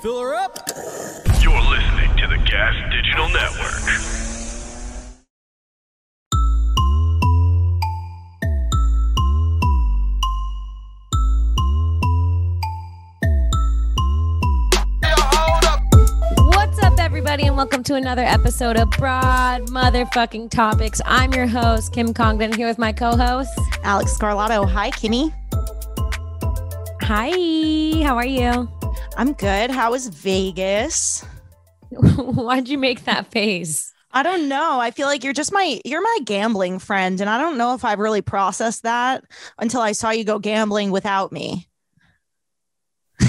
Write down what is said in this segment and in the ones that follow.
Fill her up. You're listening to the Gas Digital Network. What's up, everybody, and welcome to another episode of Broad Motherfucking Topics. I'm your host, Kim Congdon, here with my co-host, Alex Scarlato. Hi, Kimmy. Hi, how are you? I'm good. How was Vegas? Why'd you make that face? I don't know. I feel like you're my gambling friend, and I don't know if I've really processed that until I saw you go gambling without me.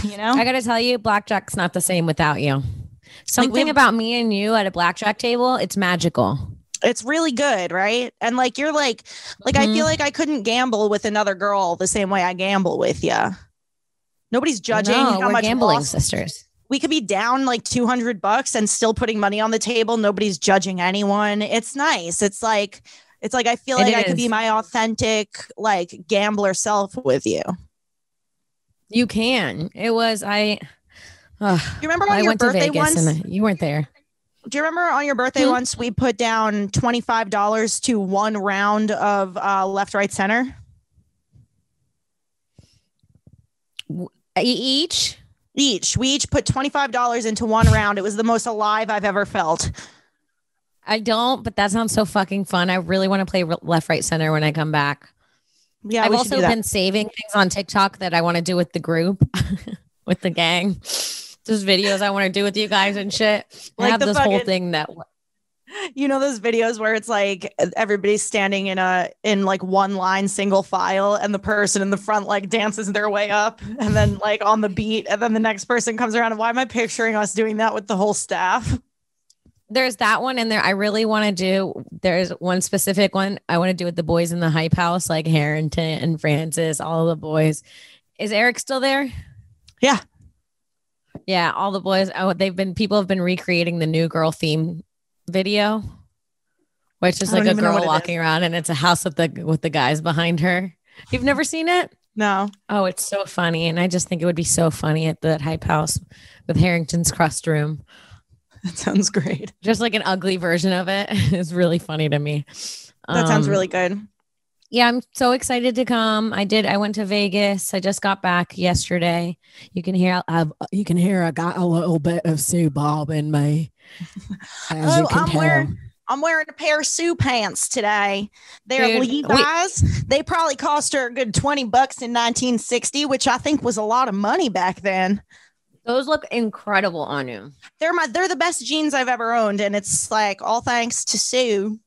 You know? I gotta tell you, blackjack's not the same without you. Something about me and you at a blackjack table, it's magical. It's really good, right? And like you're like I feel like I couldn't gamble with another girl the same way I gamble with you. Nobody's judging how we're much gambling sisters. We could be down like $200 and still putting money on the table. Nobody's judging anyone. It's nice. It's like I feel like I could be my authentic like gambler self with you. You can. It was you remember on your birthday once? You weren't there. Do you remember on your birthday once we put down $25 to one round of left, right, center? Each. We each put $25 into one round. It was the most alive I've ever felt. I don't, but that sounds so fucking fun. I really want to play left, right, center when I come back. Yeah, I've also been saving things on TikTok that I want to do with the group, with the gang. Those videos I want to do with you guys and shit. Like I have this whole thing that. You know those videos where it's like everybody's standing in like one line, single file, and the person in the front like dances their way up, and then like on the beat, and then the next person comes around. And why am I picturing us doing that with the whole staff? There's that one in there. I really want to do. There's one specific one I want to do with the boys in the hype house, like Harrington and Francis, all the boys. Is Eric still there? Yeah. Yeah, all the boys. Oh, people have been recreating the new girl theme video, which is like a girl walking around and it's a house with the guys behind her. You've never seen it? No. Oh, it's so funny. And I just think it would be so funny at that hype house with Harrington's crust room. That sounds great. Just like an ugly version of it. It's really funny to me. That sounds really good. Yeah, I'm so excited to come. I went to Vegas. I just got back yesterday. You can hear I got a little bit of Sue Bob in me. I'm wearing a pair of Sue pants today. They're Levi's. They probably cost her a good $20 in 1960, which I think was a lot of money back then. Those look incredible on you. They're the best jeans I've ever owned, and it's like all thanks to Sue.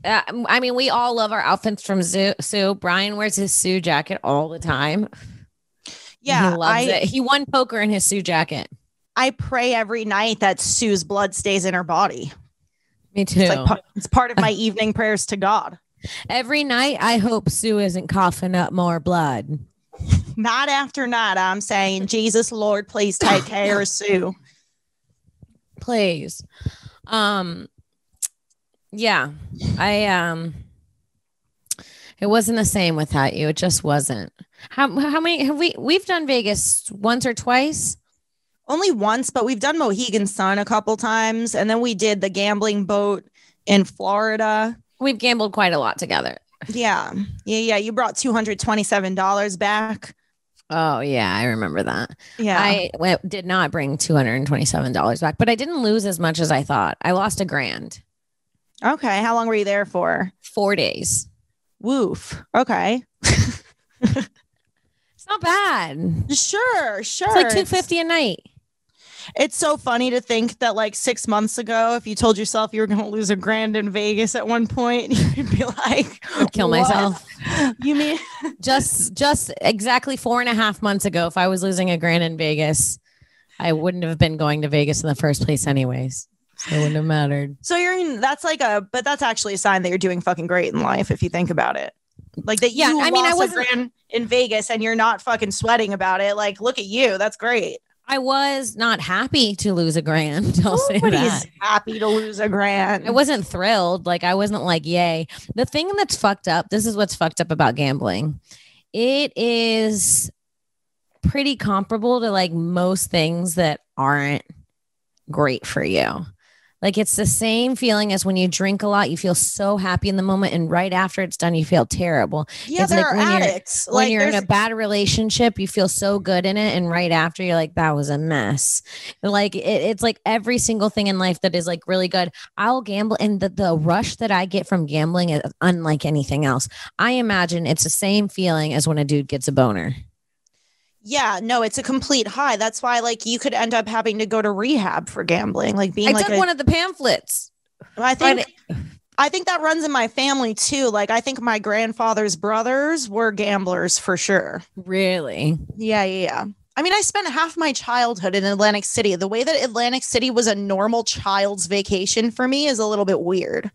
I mean, we all love our outfits from Sue. Brian wears his Sue jacket all the time. Yeah, he loves it. He won poker in his Sue jacket. I pray every night that Sue's blood stays in her body. Me too. It's part of my evening prayers to God. Every night, I hope Sue isn't coughing up more blood. Night after night, I'm saying, Jesus, Lord, please take care of Sue. Please. Yeah, it wasn't the same without you. It just wasn't. How many have we've done Vegas once or twice? Only once, but we've done Mohegan Sun a couple times. And then we did the gambling boat in Florida. We've gambled quite a lot together. Yeah. You brought $227 back. Oh, yeah. I remember that. Yeah. I did not bring $227 back, but I didn't lose as much as I thought. I lost $1,000. Okay. How long were you there for? 4 days. Woof. Okay. It's not bad. Sure. It's like $250 a night. It's so funny to think that like 6 months ago, if you told yourself you were going to lose $1,000 in Vegas at one point, you'd be like, I'd kill myself. You mean just exactly 4.5 months ago, if I was losing $1,000 in Vegas, I wouldn't have been going to Vegas in the first place anyways. So it wouldn't have mattered. So but that's actually a sign that you're doing fucking great in life if you think about it. Like that you lost $1,000 in Vegas and you're not fucking sweating about it. Like, look at you. That's great. I was not happy to lose $1,000. I'll say that. Nobody's happy to lose $1,000. I wasn't thrilled. Like, I wasn't like, yay. The thing that's fucked up, this is what's fucked up about gambling. It is pretty comparable to like most things that aren't great for you. Like it's the same feeling as when you drink a lot, you feel so happy in the moment, and right after it's done, you feel terrible. Yeah, it's there like are when addicts. when you're in a bad relationship, you feel so good in it, and right after you're like, that was a mess. Like it's like every single thing in life that is like really good. I'll gamble, and the rush that I get from gambling is unlike anything else. I imagine it's the same feeling as when a dude gets a boner. Yeah, no, it's a complete high. That's why, like, you could end up having to go to rehab for gambling. Like being I took one of the pamphlets. I think that runs in my family too. Like, I think my grandfather's brothers were gamblers for sure. Really? Yeah. I mean, I spent half my childhood in Atlantic City. The way that Atlantic City was a normal child's vacation for me is a little bit weird.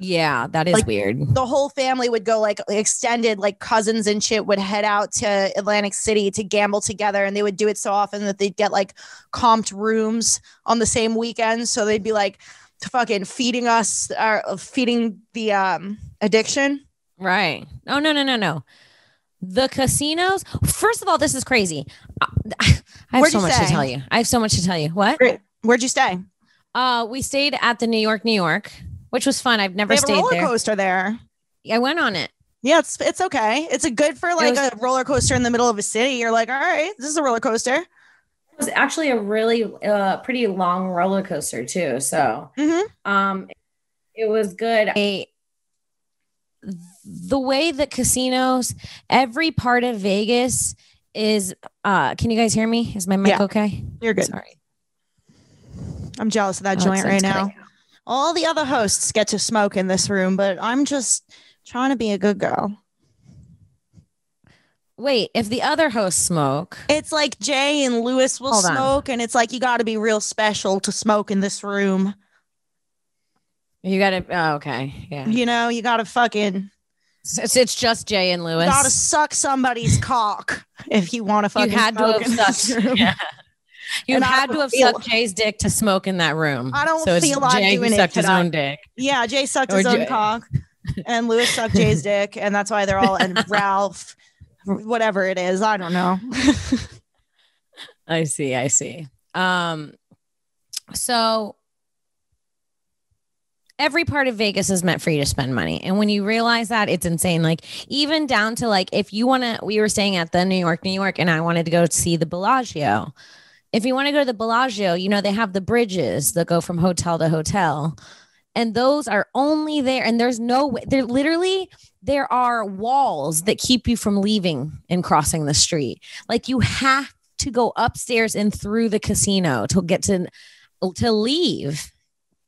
Yeah, that is like, weird. The whole family would go, like extended, like cousins and shit would head out to Atlantic City to gamble together. And they would do it so often that they'd get like comped rooms on the same weekend. So they'd be like fucking feeding us, feeding the addiction. Right. Oh, no. The casinos. First of all, this is crazy. I have so much to tell you. What? Where'd you stay? We stayed at the New York, which was fun. I've never stayed there. They have a roller coaster there. I went on it. Yeah, it's okay. It's a good for like a roller coaster in the middle of a city. You're like, all right, this is a roller coaster. It was actually a really pretty long roller coaster too. So it was good. The way that casinos, every part of Vegas is can you guys hear me? Is my mic okay? You're good. Sorry. I'm jealous of that joint right now. All the other hosts get to smoke in this room, but I'm just trying to be a good girl. Wait, if the other hosts smoke, it's like Jay and Lewis will smoke, and it's like you got to be real special to smoke in this room. You got to, oh, okay, yeah. You know, you got to fucking. It's just Jay and Lewis. You got to suck somebody's cock if you want to fucking. You had to have sucked. Yeah. You had to have sucked Jay's dick to smoke in that room. I don't feel like Jay doing who sucked his own dick. Yeah, Jay sucked his own cock, and Lewis sucked Jay's dick, and that's why they're all and Ralph, whatever it is, I don't know. I see. So every part of Vegas is meant for you to spend money, and when you realize that, it's insane. Like even down to like if you want to, we were staying at the New York, and I wanted to go see the Bellagio. If you want to go to the Bellagio, you know, they have the bridges that go from hotel to hotel. And those are only there. And there's no way. There are walls that keep you from leaving and crossing the street. Like you have to go upstairs and through the casino to get to leave.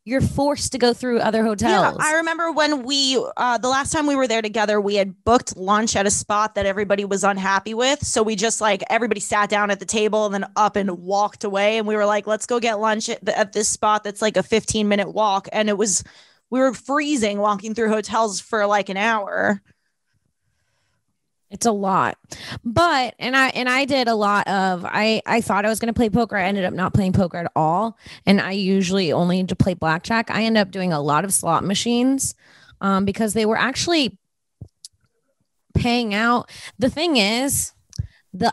You're forced to go through other hotels. Yeah, I remember when we, the last time we were there together, we had booked lunch at a spot that everybody was unhappy with. So we just like, everybody sat down at the table and then up and walked away. And we were like, let's go get lunch at this spot that's like a 15-minute walk. And we were freezing walking through hotels for like an hour. It's a lot, but, and I did a lot of, I thought I was going to play poker. I ended up not playing poker at all. And I usually only to play blackjack. I ended up doing a lot of slot machines because they were actually paying out. The thing is,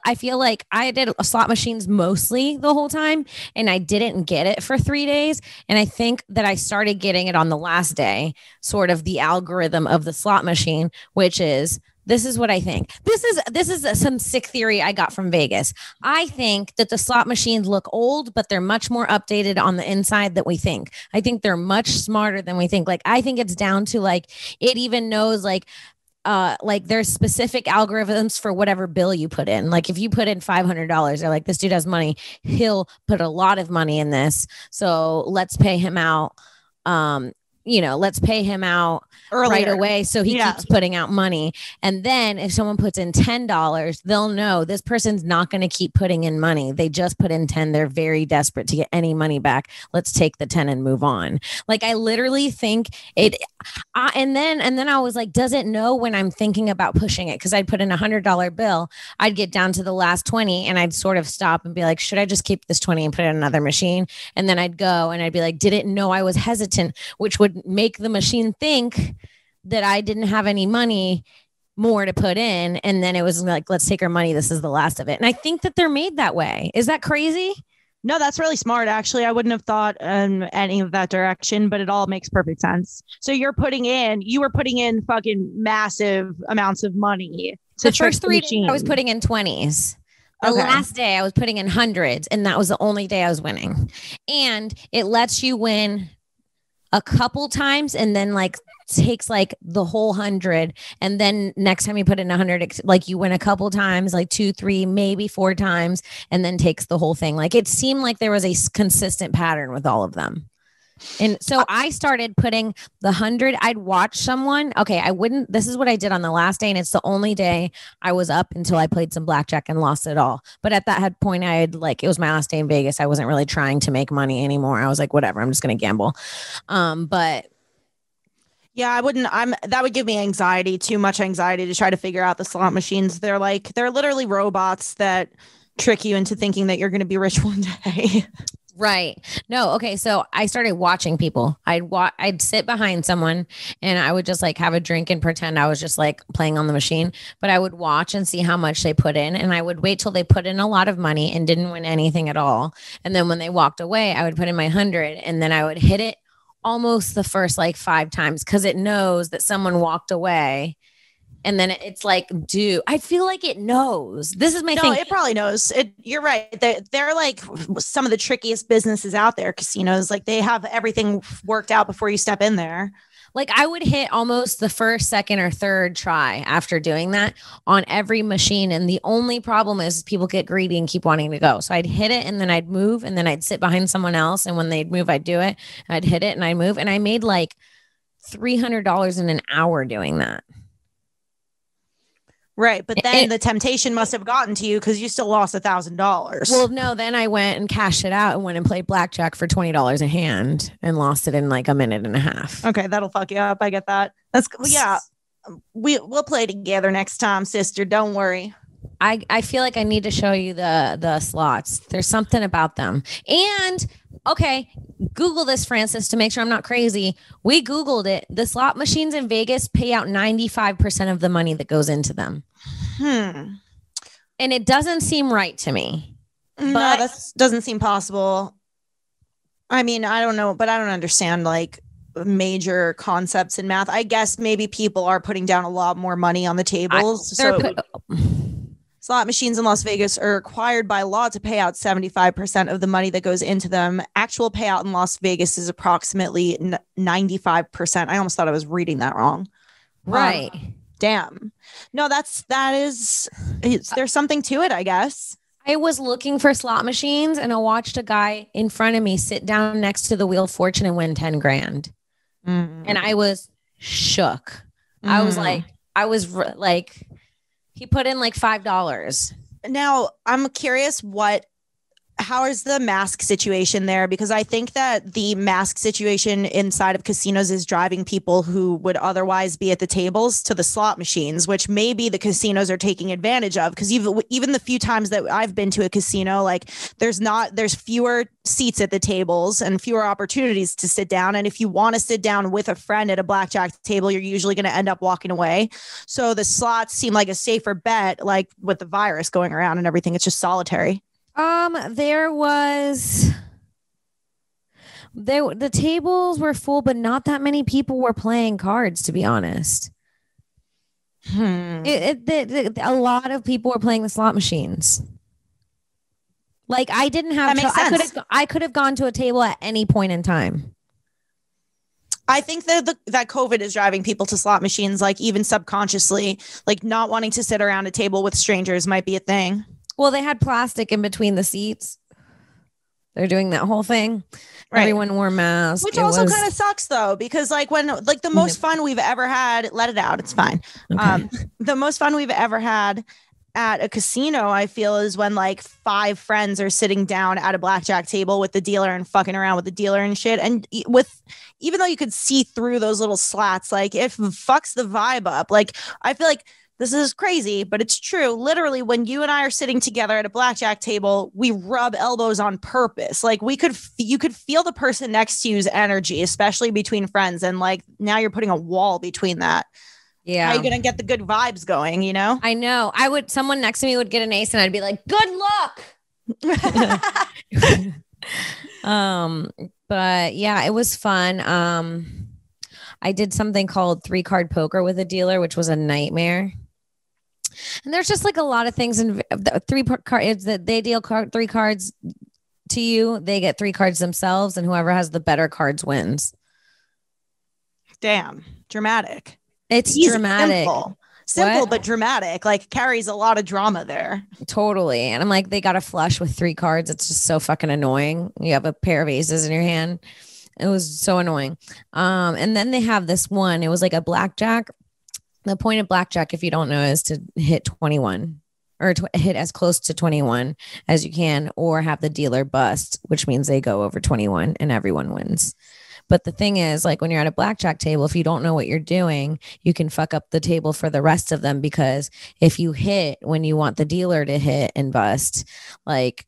I feel like I did slot machines mostly the whole time and I didn't get it for 3 days. And I think that I started getting it on the last day, sort of the algorithm of the slot machine, which is, this is what I think. This is some sick theory I got from Vegas. I think that the slot machines look old, but they're much more updated on the inside than we think. I think they're much smarter than we think. Like, I think it's down to like, it even knows like there's specific algorithms for whatever bill you put in. Like if you put in $500, they're like, this dude has money. He'll put a lot of money in this. So let's pay him out. Let's pay him out earlier, right away. So he keeps putting out money. And then if someone puts in $10, they'll know this person's not going to keep putting in money. They just put in 10. They're very desperate to get any money back. Let's take the 10 and move on. Like I literally think it. And then I was like, does it know when I'm thinking about pushing it? Cause I'd put in $100 bill. I'd get down to the last 20 and I'd sort of stop and be like, should I just keep this 20 and put it in another machine? And then I'd go and I'd be like, did it know I was hesitant, which would make the machine think that I didn't have any money more to put in. And then it was like, let's take our money. This is the last of it. And I think that they're made that way. Is that crazy? No, that's really smart. Actually, I wouldn't have thought any of that direction, but it all makes perfect sense. So you were putting in fucking massive amounts of money. The first 3 days I was putting in 20s. The last day I was putting in hundreds, and that was the only day I was winning. And it lets you win a couple times and then like takes like the whole 100. And then next time you put in 100, like you win a couple times, like 2, 3, maybe 4 times, and then takes the whole thing. Like it seemed like there was a consistent pattern with all of them. And so I started putting the 100. I'd watch someone. Okay, this is what I did on the last day. And it's the only day I was up until I played some blackjack and lost it all. But at that point, it was my last day in Vegas. I wasn't really trying to make money anymore. I was like, whatever, I'm just going to gamble. But yeah, I wouldn't. That would give me anxiety, too much anxiety to try to figure out the slot machines. They're literally robots that trick you into thinking that you're going to be rich one day. Right. No. Okay. So I started watching people. I'd sit behind someone and I would just like have a drink and pretend I was just like playing on the machine, but I would watch and see how much they put in. And I would wait till they put in a lot of money and didn't win anything at all. And then when they walked away, I would put in my 100 and then I would hit it almost the first like 5 times because it knows that someone walked away. And then it's like, I feel like it knows. This is my thing. It probably knows. You're right. They're like some of the trickiest businesses out there, casinos. Like they have everything worked out before you step in there. Like I would hit almost the first, second, or third try after doing that on every machine. And the only problem is people get greedy and keep wanting to go. So I'd hit it and then I'd move and then I'd sit behind someone else. And when they'd move, I'd do it. I'd hit it and I'd move. And I made like $300 in an hour doing that. Right. But then the temptation must have gotten to you because you still lost $1,000. Well, no, then I went and cashed it out and went and played blackjack for $20 a hand and lost it in like a minute and a half. Okay. That'll fuck you up. I get that. Yeah. We'll play together next time, sister. Don't worry. I feel like I need to show you the slots. There's something about them. And okay, Google this, Francis, to make sure I'm not crazy. We Googled it. The slot machines in Vegas pay out 95% of the money that goes into them. And it doesn't seem right to me. No, that doesn't seem possible. I mean, I don't know, but I don't understand like major concepts in math. I guess maybe people are putting down a lot more money on the tables. Slot machines in Las Vegas are required by law to pay out 75% of the money that goes into them. Actual payout in Las Vegas is approximately 95%. I almost thought I was reading that wrong. Right. Damn. No, there's something to it, I guess. I was looking for slot machines and I watched a guy in front of me sit down next to the Wheel of Fortune and win 10 grand. And I was shook. I was like, he put in like $5. Now, I'm curious how is the mask situation there? Because I think that the mask situation inside of casinos is driving people who would otherwise be at the tables to the slot machines, which maybe the casinos are taking advantage of. Because even the few times that I've been to a casino, like there's fewer seats at the tables and fewer opportunities to sit down. And if you want to sit down with a friend at a blackjack table, you're usually going to end up walking away. So the slots seem like a safer bet, like with the virus going around and everything. It's just solitary. The tables were full, but not that many people were playing cards, to be honest. A lot of people were playing the slot machines. Like I didn't have, I could have gone to a table at any point in time. I think that COVID is driving people to slot machines, like even subconsciously, like not wanting to sit around a table with strangers might be a thing. Well, they had plastic in between the seats. They're doing that whole thing. Right. Everyone wore masks. Which also kind of sucks, though, because like when like the most fun we've ever had, let it out. It's fine. Okay. The most fun we've ever had at a casino, I feel, is when like 5 friends are sitting down at a blackjack table with the dealer and fucking around with the dealer and shit. And even though you could see through those little slats, like it fucks the vibe up. Like I feel like this is crazy, but it's true. Literally, when you and I are sitting together at a blackjack table, we rub elbows on purpose. Like you could feel the person next to you's energy, especially between friends. And like now you're putting a wall between that. Yeah. How are you going to get the good vibes going, you know? I know. Someone next to me would get an ace and I'd be like, good luck. But yeah, it was fun. I did something called 3-card poker with a dealer, which was a nightmare. And there's just like a lot of things in the 3 cards that they deal 3 cards to you. They get 3 cards themselves, and whoever has the better cards wins. Damn, dramatic. It's easy, dramatic. Simple but dramatic. Like carries a lot of drama there. Totally. And I'm like, they got a flush with 3 cards. It's just so fucking annoying. You have a pair of aces in your hand. It was so annoying. And then they have this one. It was like a blackjack. The point of blackjack, if you don't know, is to hit 21 or hit as close to 21 as you can, or have the dealer bust, which means they go over 21 and everyone wins. But the thing is, like when you're at a blackjack table, if you don't know what you're doing, you can fuck up the table for the rest of them, because if you hit when you want the dealer to hit and bust, like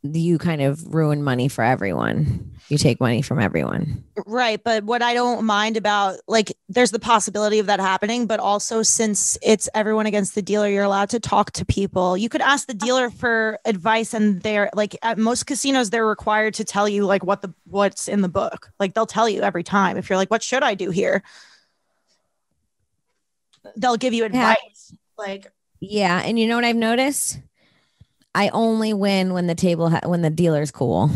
you kind of ruin money for everyone. You take money from everyone. Right. But what I don't mind about, like, there's the possibility of that happening, but also since it's everyone against the dealer, you're allowed to talk to people. You could ask the dealer for advice, and they're like, at most casinos, they're required to tell you like what's in the book. Like they'll tell you every time. If you're like, what should I do here? They'll give you advice. Like, yeah. And you know what I've noticed? I only win when the when the dealer's cool.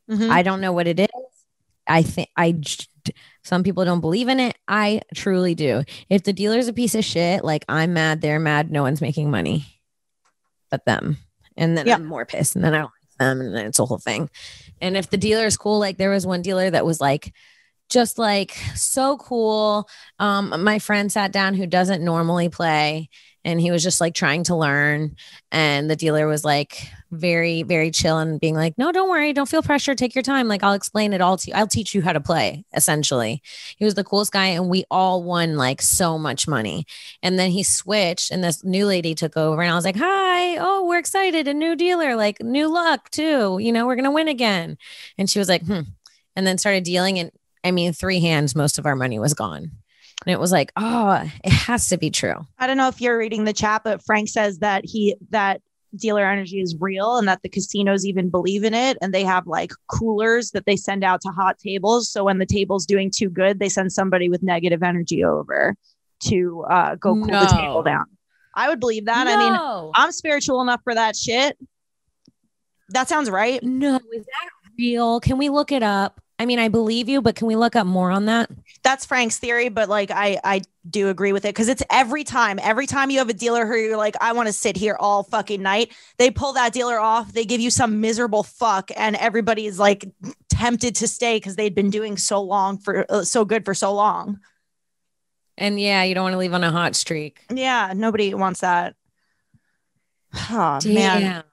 Mm-hmm. I don't know what it is. I think some people don't believe in it. I truly do. If the dealer's a piece of shit, like I'm mad, they're mad, no one's making money but them. And then I'm more pissed, and then I don't like them, and then it's a whole thing. And if the dealer is cool, like there was one dealer that was like, just like so cool. My friend sat down who doesn't normally play, and he was just like trying to learn. And the dealer was like very, very chill and being like, no, don't worry. Don't feel pressure. Take your time. Like I'll explain it all to you. I'll teach you how to play, essentially. He was the coolest guy. And we all won like so much money. And then he switched, and this new lady took over, and I was like, hi, oh, we're excited. A new dealer, like new luck too. You know, we're going to win again. And she was like, and then started dealing. And I mean, 3 hands, most of our money was gone. And it was like, oh, it has to be true. I don't know if you're reading the chat, but Frank says that that dealer energy is real, and that the casinos even believe in it. And they have like coolers that they send out to hot tables. So when the table's doing too good, they send somebody with negative energy over to go cool the table down. I would believe that. I mean, I'm spiritual enough for that shit. That sounds right. No, is that real? Can we look it up? I mean, I believe you, but can we look up more on that? That's Frank's theory, but like I do agree with it, because it's every time you have a dealer who you're like, I want to sit here all fucking night, they pull that dealer off, they give you some miserable fuck, and everybody is like tempted to stay because they'd been doing so good for so long. And yeah, you don't want to leave on a hot streak. Yeah, nobody wants that. Oh, man.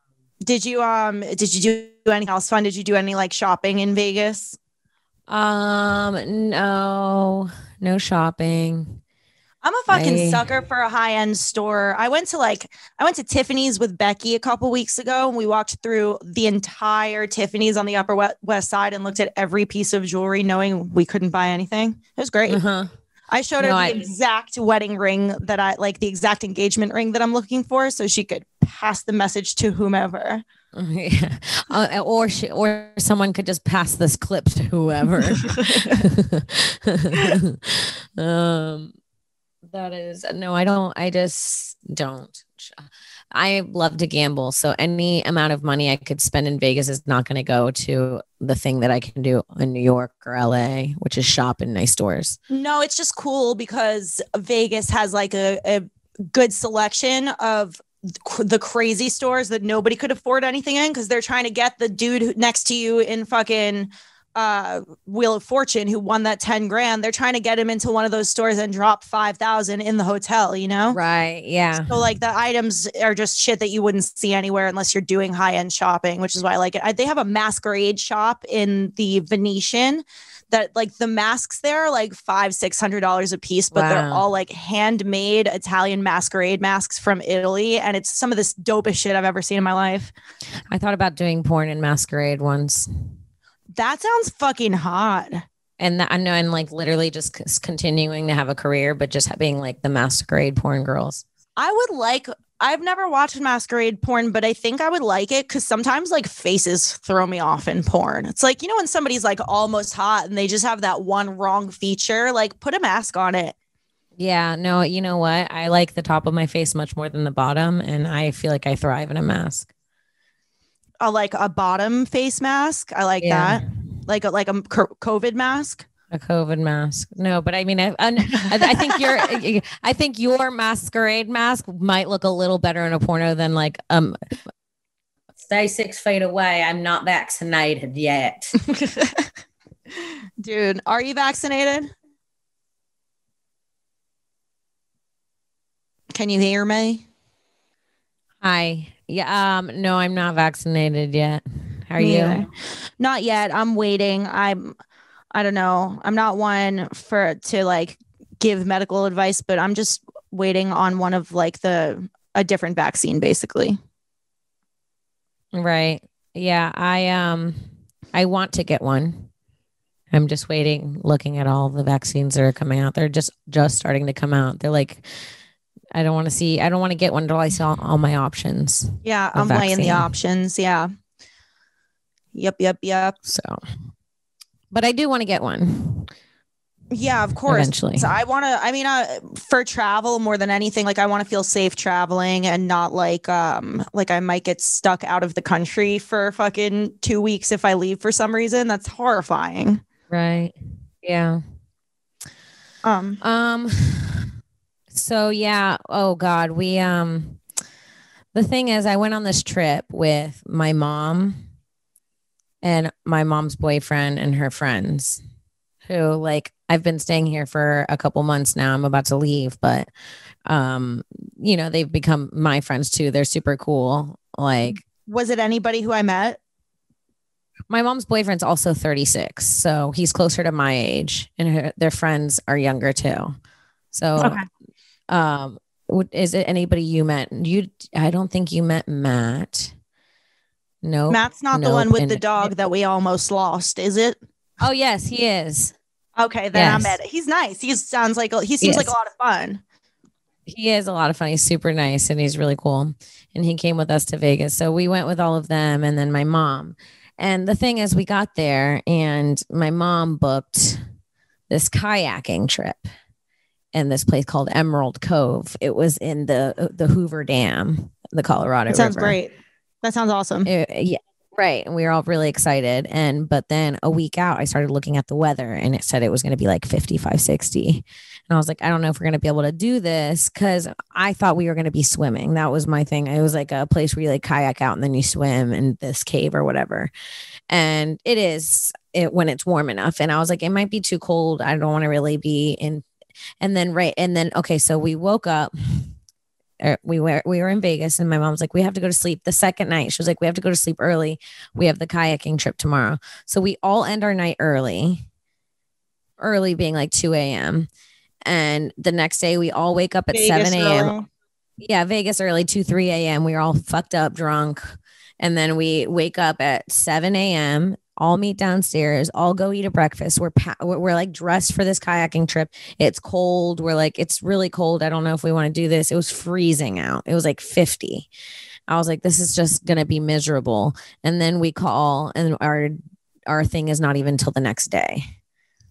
Did you do anything else fun? Did you do any like shopping in Vegas? No shopping. I'm a fucking sucker for a high-end store. I went to Tiffany's with Becky a couple weeks ago, and we walked through the entire Tiffany's on the Upper West Side and looked at every piece of jewelry, knowing we couldn't buy anything. It was great. Uh-huh. I showed her the exact wedding ring that I like, the exact engagement ring that I'm looking for, so she could pass the message to whomever. Yeah. Or someone could just pass this clip to whoever. That is no, I don't. I just don't. I love to gamble, so any amount of money I could spend in Vegas is not going to go to the thing that I can do in New York or LA, which is shop in nice stores. No, it's just cool because Vegas has like a good selection of the crazy stores that nobody could afford anything in, because they're trying to get the dude next to you in fucking Wheel of Fortune who won that 10 grand. They're trying to get him into one of those stores and drop 5,000 in the hotel, you know? Right. Yeah. So like the items are just shit that you wouldn't see anywhere unless you're doing high-end shopping, which is why I like it. They have a masquerade shop in the Venetian that like the masks there are like $500-$600 a piece, but they're all like handmade Italian masquerade masks from Italy. And it's some of this dopest shit I've ever seen in my life. I thought about doing porn in masquerade once. That sounds fucking hot. And I know, and like literally just continuing to have a career, but just being like the masquerade porn girls. I would like I've never watched masquerade porn, but I think I would like it because sometimes like faces throw me off in porn. It's like, you know, when somebody's like almost hot and they just have that one wrong feature, like put a mask on it. Yeah, no, you know what? I like the top of my face much more than the bottom, and I feel like I thrive in a mask. Like a bottom face mask. I like that. Like a COVID mask. A COVID mask. No, but I mean, I think your masquerade mask might look a little better in a porno than like stay 6 feet away. I'm not vaccinated yet. Dude, are you vaccinated? Can you hear me? Hi. Yeah. No, I'm not vaccinated yet. How are you? Not yet. I'm waiting. I don't know. I'm not one to like give medical advice, but I'm just waiting on one of like a different vaccine, basically. Right. Yeah. I want to get one. I'm just waiting, looking at all the vaccines that are coming out. They're just starting to come out. They're like, I don't want to get one until I see all my options. Yeah. I'm weighing the options. Yeah. Yep. So, but I do want to get one. Yeah, of course. Eventually. So for travel more than anything, like I want to feel safe traveling and not like I might get stuck out of the country for fucking 2 weeks if I leave for some reason. That's horrifying. Right. Yeah. So yeah. Oh God. The thing is, I went on this trip with my mom and my mom's boyfriend and her friends who like, I've been staying here for a couple months now. I'm about to leave, but, you know, they've become my friends too. They're super cool. Like, was it anybody who I met? My mom's boyfriend's also 36. So he's closer to my age and their friends are younger too. So, okay. Is it anybody you met? I don't think you met Matt. No, Matt's not the one with the dog that we almost lost, is it? Oh yes, he is. Okay, then I met it. He's nice. He seems like a lot of fun. He is a lot of fun. He's super nice and he's really cool. And he came with us to Vegas. So we went with all of them and then my mom. And the thing is, we got there and my mom booked this kayaking trip in this place called Emerald Cove. It was in the Hoover Dam, the Colorado River. Sounds great. That sounds awesome. Yeah. Right. And we were all really excited. But then a week out, I started looking at the weather and it said it was going to be like 55, 60. And I was like, I don't know if we're going to be able to do this because I thought we were going to be swimming. That was my thing. It was like a place where you like kayak out and then you swim in this cave or whatever. And it is when it's warm enough. And I was like, it might be too cold. I don't want to really be in. And then, okay. So we woke up. We were in Vegas and my mom's like, we have to go to sleep the second night. She was like, we have to go to sleep early. We have the kayaking trip tomorrow. So we all end our night early being like 2 a.m. And the next day we all wake up at Vegas 7 a.m. Yeah, Vegas early, 2, 3 a.m. We were all fucked up, drunk. And then we wake up at 7 a.m., all meet downstairs, all go eat a breakfast. We're like dressed for this kayaking trip. It's cold. We're like, it's really cold. I don't know if we want to do this. It was freezing out. It was like 50. I was like, this is just going to be miserable. And then we call and our thing is not even till the next day.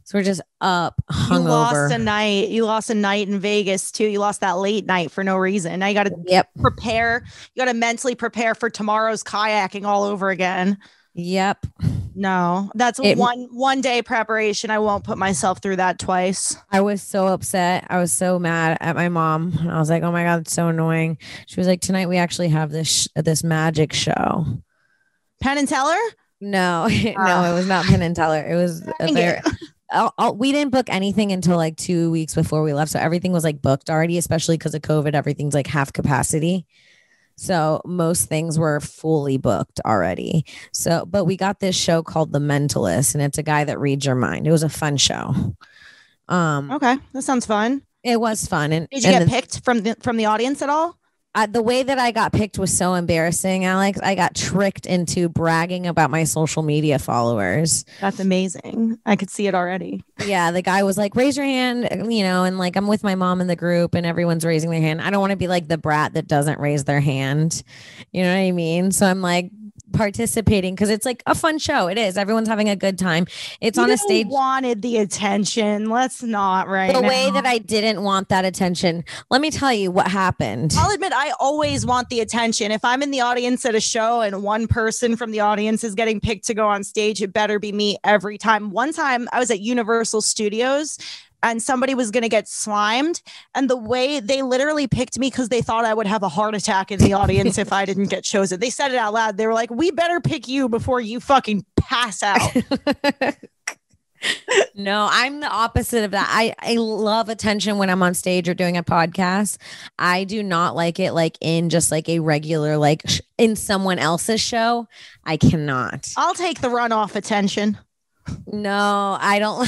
So we're just up, hungover. You lost a night in Vegas too. You lost that late night for no reason. Now you got to prepare. You got to mentally prepare for tomorrow's kayaking all over again. Yep. No, that's one day preparation. I won't put myself through that twice. I was so upset. I was so mad at my mom. I was like, oh my God, it's so annoying. She was like, tonight we actually have this magic show. Penn and Teller? No, no, it was not Penn and Teller. It was we didn't book anything until like 2 weeks before we left. So everything was like booked already, especially because of COVID. Everything's like half capacity. So most things were fully booked already. So, but we got this show called The Mentalist, and it's a guy that reads your mind. It was a fun show. Okay, that sounds fun. It was fun. And did you get picked from the audience at all? The way that I got picked was so embarrassing, Alex. I got tricked into bragging about my social media followers. That's amazing. I could see it already. Yeah, the guy was like, raise your hand, and like I'm with my mom in the group and everyone's raising their hand. I don't want to be like the brat that doesn't raise their hand. You know what I mean? So I'm like participating because it's like a fun show. It is. Everyone's having a good time. It's on a stage. Wanted the attention. Let's not the way that I didn't want that attention. Let me tell you what happened. I'll admit I always want the attention. If I'm in the audience at a show and one person from the audience is getting picked to go on stage, it better be me every time. One time I was at Universal Studios and somebody was going to get slimed. And the way they literally picked me because they thought I would have a heart attack in the audience if I didn't get chosen. They said it out loud. They were like, we better pick you before you fucking pass out. No, I'm the opposite of that. I love attention when I'm on stage or doing a podcast. I do not like it like in just like a regular, like in someone else's show. I cannot. I'll take the runoff attention. No, I don't.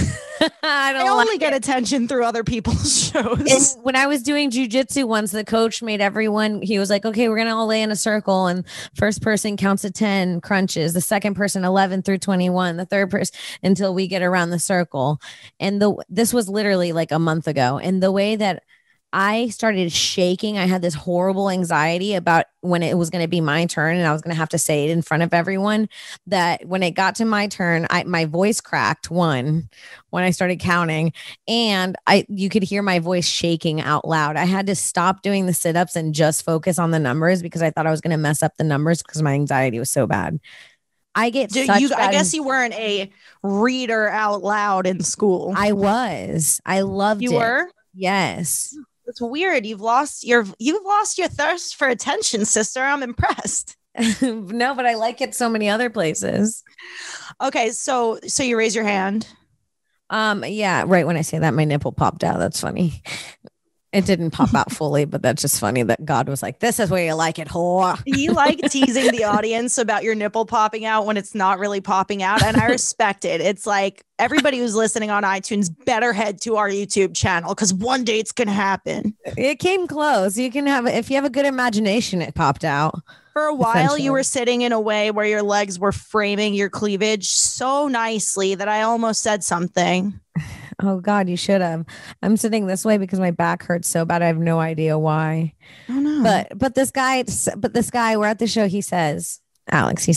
I only get attention through other people's shows. And when I was doing jujitsu once, the coach made everyone, he was like, okay, we're going to all lay in a circle and first person counts to 10 crunches. The second person, 11 through 21, the third person until we get around the circle. And this was literally like a month ago. And the way that I started shaking, I had this horrible anxiety about when it was going to be my turn and I was going to have to say it in front of everyone, that when it got to my turn, my voice cracked when I started counting, and you could hear my voice shaking out loud. I had to stop doing the sit-ups and just focus on the numbers because I thought I was going to mess up the numbers because my anxiety was so bad. I guess you weren't a reader out loud in school. I was. I loved it. You were? Yes. It's weird. You've lost your thirst for attention, sister. I'm impressed. No, but I like it so many other places. Okay, so you raise your hand. Yeah, right when I say that, my nipple popped out. That's funny. It didn't pop out fully, but that's just funny that God was like, this is where you like it, whore. You like teasing the audience about your nipple popping out when it's not really popping out. And I respect it. It's like everybody who's listening on iTunes better head to our YouTube channel because one day it's going to happen. It came close. You can if you have a good imagination, it popped out. For a while, you were sitting in a way where your legs were framing your cleavage so nicely that I almost said something. Oh God, you should have. I'm sitting this way because my back hurts so bad. I have no idea why. Oh no. But this guy, we're at the show. He says, Alex,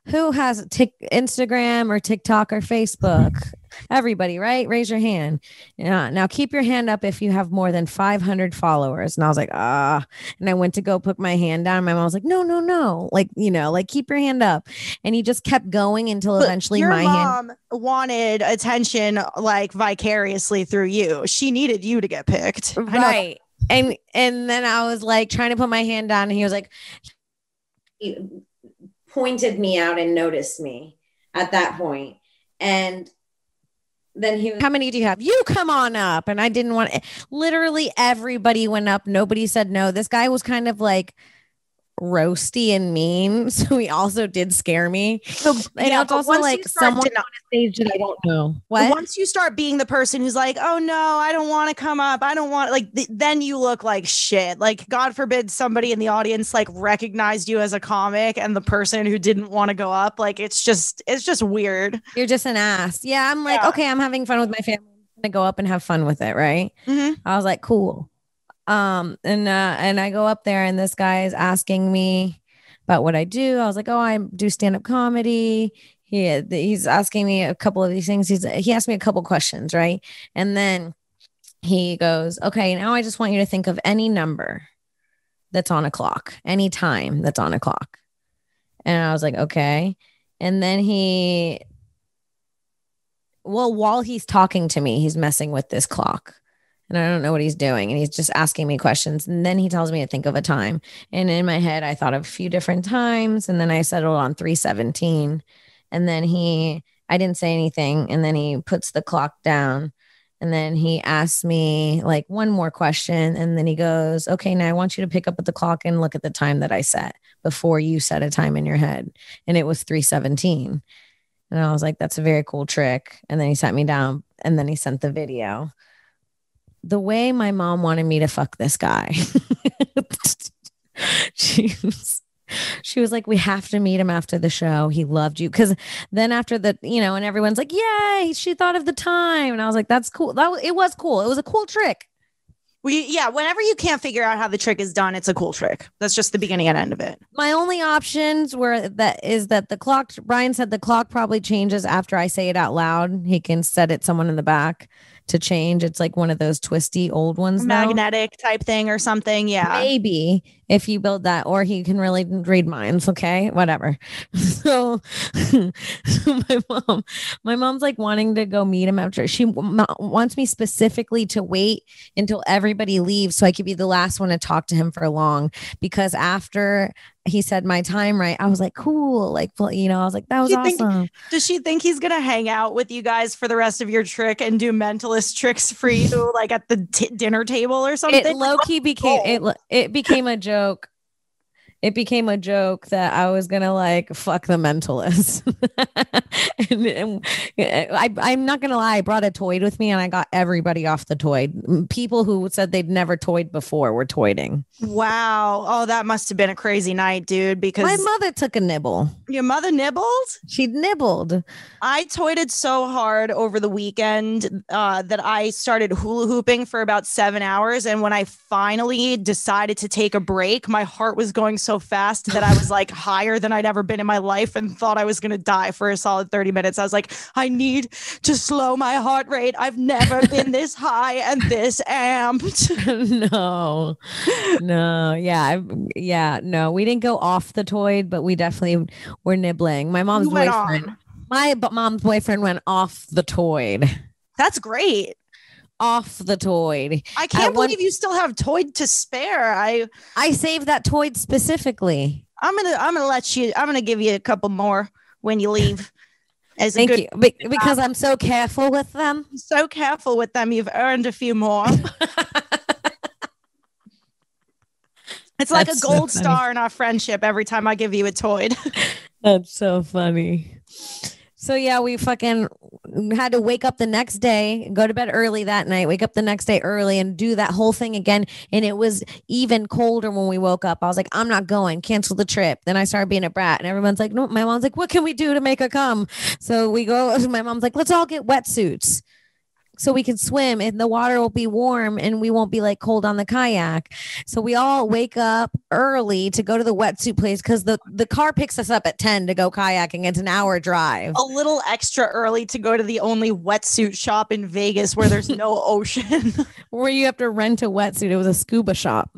who has Instagram or TikTok or Facebook? Everybody, right? Raise your hand. Yeah. Now keep your hand up if you have more than 500 followers. And I was like, and I went to go put my hand down. My mom was like, no. Like, like keep your hand up. And he just kept going until eventually your my mom hand wanted attention like vicariously through you. She needed you to get picked. Right. And then I was like trying to put my hand down and he was like, he pointed me out and noticed me at that point. And then he was, how many do you have? You come on up. And I didn't want it. Literally everybody went up. Nobody said no. This guy was kind of like roasty and mean. So he also did scare me. So, and it's also like someone on a stage that I don't know. What? Once you start being the person who's like, oh no, I don't want to come up. I don't want then you look like shit. Like God forbid somebody in the audience like recognized you as a comic and the person who didn't want to go up. Like it's just weird. You're just an ass. Yeah. I'm like, okay, I'm having fun with my family. I'm going to go up and have fun with it. Right. Mm-hmm. I was like, cool. And I go up there and this guy is asking me about what I do. I was like, oh, I do stand-up comedy. He's asking me a couple of these things. He asked me a couple questions, right? And then he goes, okay, now I just want you to think of any number that's on a clock, any time that's on a clock. And I was like, okay. And then while he's talking to me, he's messing with this clock. And I don't know what he's doing. And he's just asking me questions. And then he tells me to think of a time. And in my head, I thought of a few different times. And then I settled on 3:17. And then I didn't say anything. And then he puts the clock down. And then he asks me like one more question. And then he goes, okay, now I want you to pick up at the clock and look at the time that I set before you set a time in your head. And it was 3:17. And I was like, that's a very cool trick. And then he sat me down and then he sent the video. The way my mom wanted me to fuck this guy. She was like, we have to meet him after the show. He loved you. Because then after the, and everyone's like, yay, she thought of the time. And I was like, that's cool. It was cool. It was a cool trick. Whenever you can't figure out how the trick is done, it's a cool trick. That's just the beginning and end of it. My only options were that the clock, Brian said the clock probably changes after I say it out loud. He can set it someone in the back to change. It's like one of those twisty old ones, magnetic type thing or something. Yeah, maybe if you build that, or he can really read minds. Okay, whatever. So my mom's like wanting to go meet him after. She wants me specifically to wait until everybody leaves so I could be the last one to talk to him for long, because after he said my time right, I was like, cool. Like, I was like, that was awesome. Does she think he's going to hang out with you guys for the rest of your trick and do mentalist tricks for you, like at the dinner table or something? It low-key became, it became a joke. It became a joke that I was going to like, fuck the mentalist. I'm not going to lie. I brought a toid with me and I got everybody off the toid. People who said they'd never toyed before were toiding. Wow. Oh, that must have been a crazy night, dude, because my mother took a nibble. Your mother nibbled? She nibbled. I toided so hard over the weekend that I started hula hooping for about 7 hours. And when I finally decided to take a break, my heart was going so fast that I was like higher than I'd ever been in my life and thought I was going to die for a solid 30 minutes. I was like, I need to slow my heart rate. I've never been this high and this amped. No. No, we didn't go off the toid, but we definitely were nibbling. My mom's boyfriend went off the toid. That's great. Off the toid. I can't believe you still have toid to spare. I saved that toid specifically. I'm gonna give you a couple more when you leave. Thank you. Because I'm so careful with them. So careful with them. You've earned a few more. It's like a gold star in our friendship every time I give you a toid. That's so funny. So yeah, we fucking had to wake up the next day, go to bed early that night, wake up the next day early and do that whole thing again. And it was even colder when we woke up. I was like, I'm not going, cancel the trip. Then I started being a brat and everyone's like, no, my mom's like, what can we do to make her come? So we go, my mom's like, let's all get wetsuits so we can swim and the water will be warm and we won't be like cold on the kayak. So we all wake up early to go to the wetsuit place because the car picks us up at 10 to go kayaking. It's an hour drive. A little extra early to go to the only wetsuit shop in Vegas where there's no ocean. Where you have to rent a wetsuit. It was a scuba shop.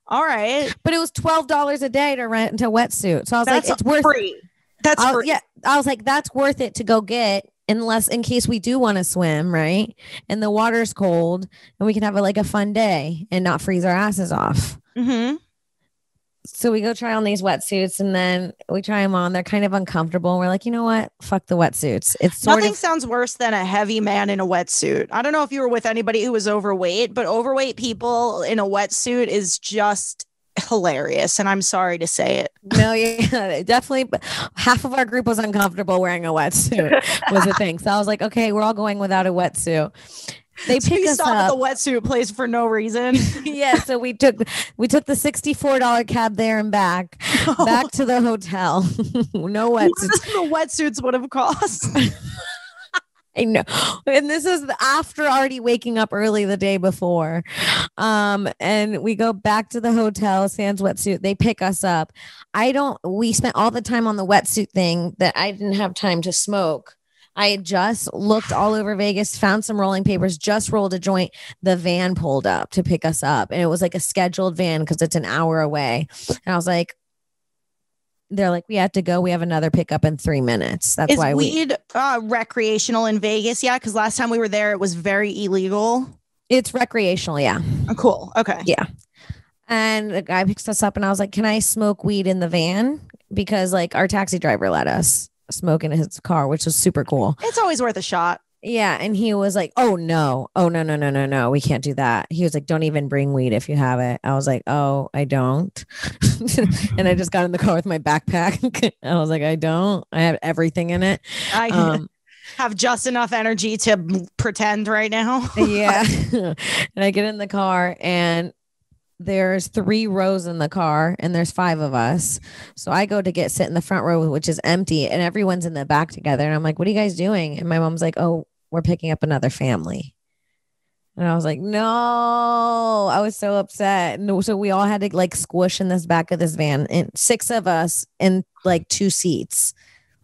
All right. But it was $12 a day to rent a wetsuit. So I was like, it's worth free. That's free. Yeah. I was like, that's worth it to go get. Unless in case we do want to swim, right? And the water's cold and we can have a fun day and not freeze our asses off. Mm-hmm. So we go try on these wetsuits and then we try them on. They're kind of uncomfortable. We're like, you know what? Fuck the wetsuits. It's nothing sounds worse than a heavy man in a wetsuit. I don't know if you were with anybody who was overweight, but overweight people in a wetsuit is just hilarious, and I'm sorry to say it. No, yeah, definitely. Half of our group was uncomfortable wearing a wetsuit was the thing. So I was like, okay, we're all going without a wetsuit. They pick us up at the wetsuit place for no reason. Yeah, so we took the $64 cab there and back to the hotel. No wetsuits. The wetsuits would have cost. I know. And this is after already waking up early the day before. And we go back to the hotel, sans wetsuit. They pick us up. We spent all the time on the wetsuit thing that I didn't have time to smoke. I had just looked all over Vegas, found some rolling papers, just rolled a joint. The van pulled up to pick us up. And it was like a scheduled van because it's an hour away. And I was like, they're like, we have to go. We have another pickup in 3 minutes. That's why weed recreational in Vegas. Yeah. Cause last time we were there, it was very illegal. It's recreational. Yeah. Oh, cool. Okay. Yeah. And the guy picks us up and I was like, can I smoke weed in the van? Because our taxi driver let us smoke in his car, which was super cool. It's always worth a shot. Yeah. And he was like, oh no. No. We can't do that. He was like, don't even bring weed if you have it. I was like, oh, I don't. And I just got in the car with my backpack. I was like, I don't. I have everything in it. I have just enough energy to pretend right now. Yeah. And I get in the car and there's 3 rows in the car and there's 5 of us. So I go to sit in the front row, which is empty, and everyone's in the back together. And I'm like, what are you guys doing? And my mom's like, oh, we're picking up another family. And I was like, no, I was so upset. No, so we all had to like squish in this back of this van, and 6 of us in like 2 seats,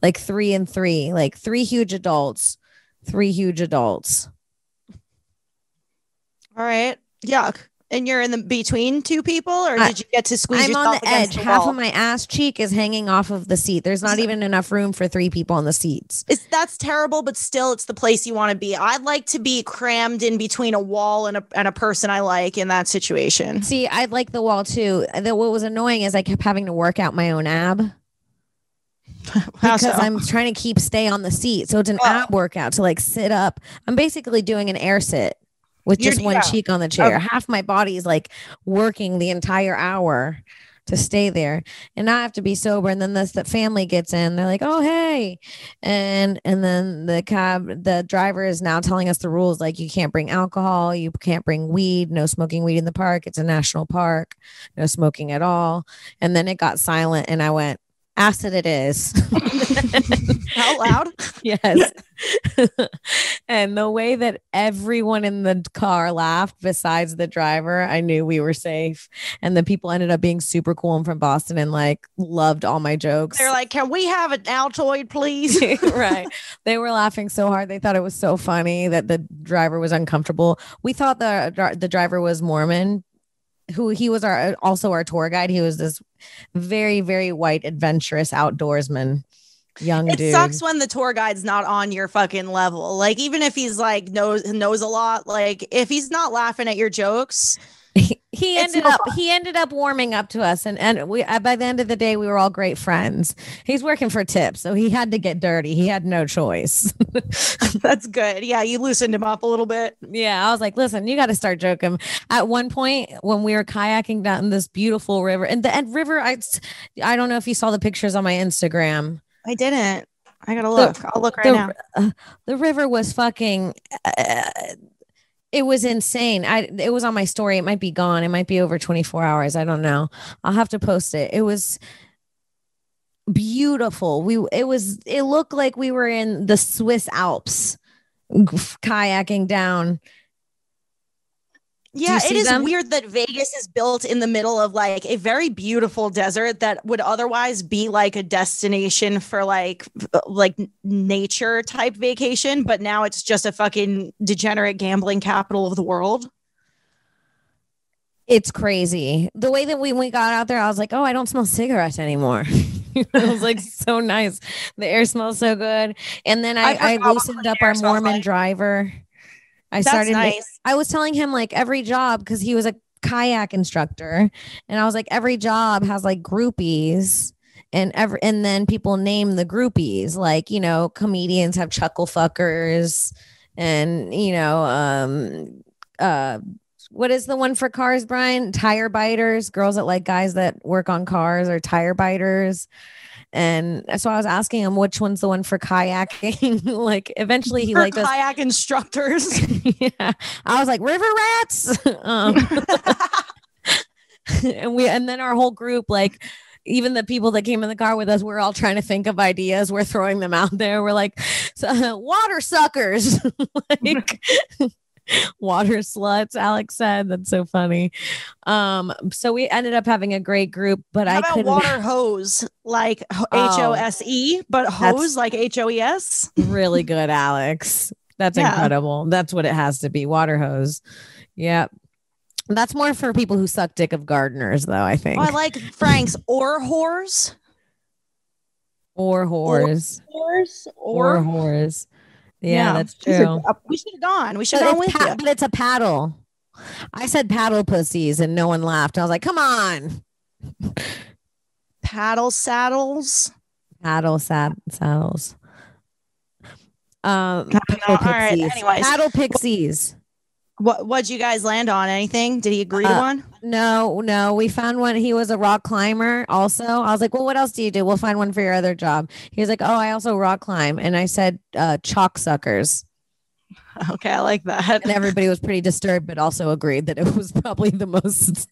like 3 and 3, like 3 huge adults, 3 huge adults. All right. Yuck. And you're in the between 2 people, or did you get to squeeze I'm yourself on the edge. the Half wall? of my ass cheek is hanging off of the seat. There's not even enough room for 3 people on the seats. That's terrible, but still, it's the place you want to be. I'd like to be crammed in between a wall and a person I like in that situation. See, I'd like the wall too. What was annoying is I kept having to work out my own ab. Because I'm trying to stay on the seat. So it's an ab workout to like sit up. I'm basically doing an air sit with just one cheek on the chair. Okay. Half my body is like working the entire hour to stay there. And I have to be sober. And then the family gets in. They're like, oh, hey. And then the driver is now telling us the rules. Like, you can't bring alcohol. You can't bring weed. No smoking weed in the park. It's a national park. No smoking at all. And then it got silent. And I went, acid it is. Out loud? Yes. And the way that everyone in the car laughed besides the driver, I knew we were safe. And the people ended up being super cool and from Boston and like loved all my jokes. They're like, can we have an Altoid, please? Right. They were laughing so hard. They thought it was so funny that the driver was uncomfortable. We thought the driver was Mormon. He was also our tour guide. He was this very, very white, adventurous outdoorsman, young dude. It sucks when the tour guide's not on your fucking level. Like, even if he's like knows a lot, like if he's not laughing at your jokes, he ended up warming up to us, and we by the end of the day we were all great friends. He's working for tips, so he had to get dirty. He had no choice. That's good. Yeah, you loosened him up a little bit. Yeah, I was like, listen, you got to start joking. At one point when we were kayaking down this beautiful river, and the river, I don't know if you saw the pictures on my Instagram. I didn't. I gotta look. I'll look right now. The river was fucking. It was insane. It was on my story. It might be gone. It might be over 24 hours. I don't know. I'll have to post it. It was beautiful. It looked like we were in the Swiss Alps kayaking down. Yeah, it is weird that Vegas is built in the middle of like a very beautiful desert that would otherwise be like a destination for like nature type vacation. But now it's just a fucking degenerate gambling capital of the world. It's crazy. The way that when we got out there, I was like, oh, I don't smell cigarettes anymore. It was like so nice. The air smells so good. And then I loosened up our Mormon driver. I was telling him like every job, because he was a kayak instructor, and I was like, every job has like groupies, and then people name the groupies, like, you know, comedians have chuckle fuckers, and you know, what is the one for cars, Brian? Tire biters. Girls that like guys that work on cars are tire biters. And so I was asking him which one's the one for kayaking. Like eventually he liked kayak instructors. Yeah, I was like, river rats. And then our whole group, like even the people that came in the car with us, we're all trying to think of ideas. We're throwing them out there. We're like, water suckers. Like water sluts, Alex said. That's so funny. So we ended up having a great group, but how about water hose, like HOSE, but hose like HOES? Really good, Alex. That's incredible. That's what it has to be. Water hose. Yep. That's more for people who suck dick of gardeners, though, I think. Oh, I like Frank's or whores. Or whores. Or whores. Yeah, that's true. We should have gone. We should have gone with you. But it's a paddle. I said paddle pussies and no one laughed. I was like, come on. Paddle saddles. Paddle saddles. All right. Anyways. Paddle pixies. What'd you guys land on? Anything? Did he agree to one? No. We found one. He was a rock climber also. I was like, well, what else do you do? We'll find one for your other job. He was like, oh, I also rock climb. And I said, chalk suckers. Okay, I like that. And everybody was pretty disturbed, but also agreed that it was probably the most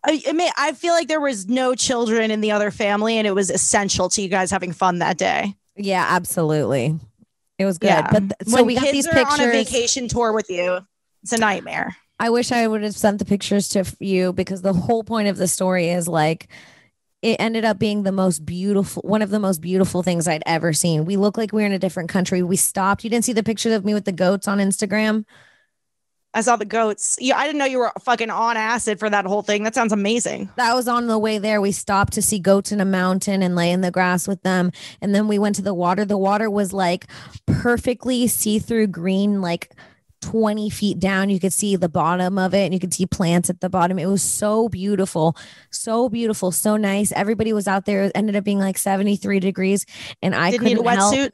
I feel like there was no children in the other family, and it was essential to you guys having fun that day. Yeah, absolutely. It was good. Yeah. But so when we got kids these are pictures on a vacation tour with you, it's a nightmare. I wish I would have sent the pictures to you, because the whole point of the story is like, it ended up being one of the most beautiful things I'd ever seen. We look like we were in a different country. We stopped. You didn't see the picture of me with the goats on Instagram? I saw the goats. Yeah, I didn't know you were fucking on acid for that whole thing. That sounds amazing. That was on the way there. We stopped to see goats in a mountain and lay in the grass with them. And then we went to the water. The water was like perfectly see-through green, like 20 feet down. You could see the bottom of it and you could see plants at the bottom. It was so beautiful, so nice. Everybody was out there. It ended up being like 73 degrees. And I didn't need a wetsuit.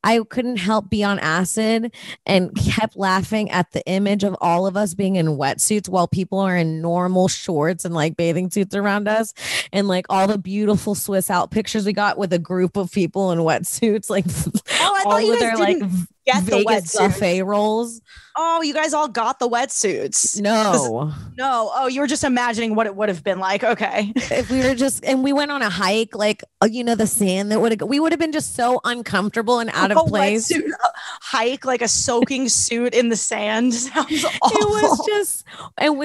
I couldn't help be on acid and kept laughing at the image of all of us being in wetsuits while people are in normal shorts and like bathing suits around us. And like all the beautiful Swiss Alp pictures we got with a group of people in wetsuits, like I thought you guys didn't get Vegas the buffet rolls. Oh, you guys all got the wetsuits. No. Oh, you were just imagining what it would have been like. Okay. If we were and we went on a hike, like, the sand that we would have been just so uncomfortable and out of place. Wetsuit, hike, like a soaking suit in the sand. Sounds awful. It was just,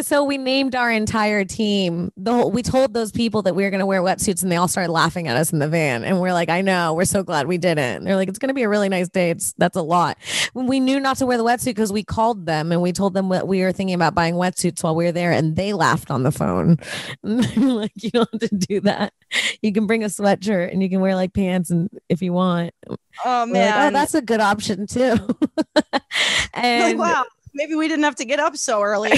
so we named our entire team. We told those people that we were going to wear wetsuits, and they all started laughing at us in the van. And we're like, I know, we're so glad we didn't. And they're like, it's going to be a really nice day. That's a lot. When we knew not to wear the wetsuit, because we called them and we told them what we were thinking about buying wetsuits while we were there, and they laughed on the phone. Like, you don't have to do that. You can bring a sweatshirt and you can wear like pants and if you want. Oh man, like, oh, that's a good option too. And like, wow, maybe we didn't have to get up so early.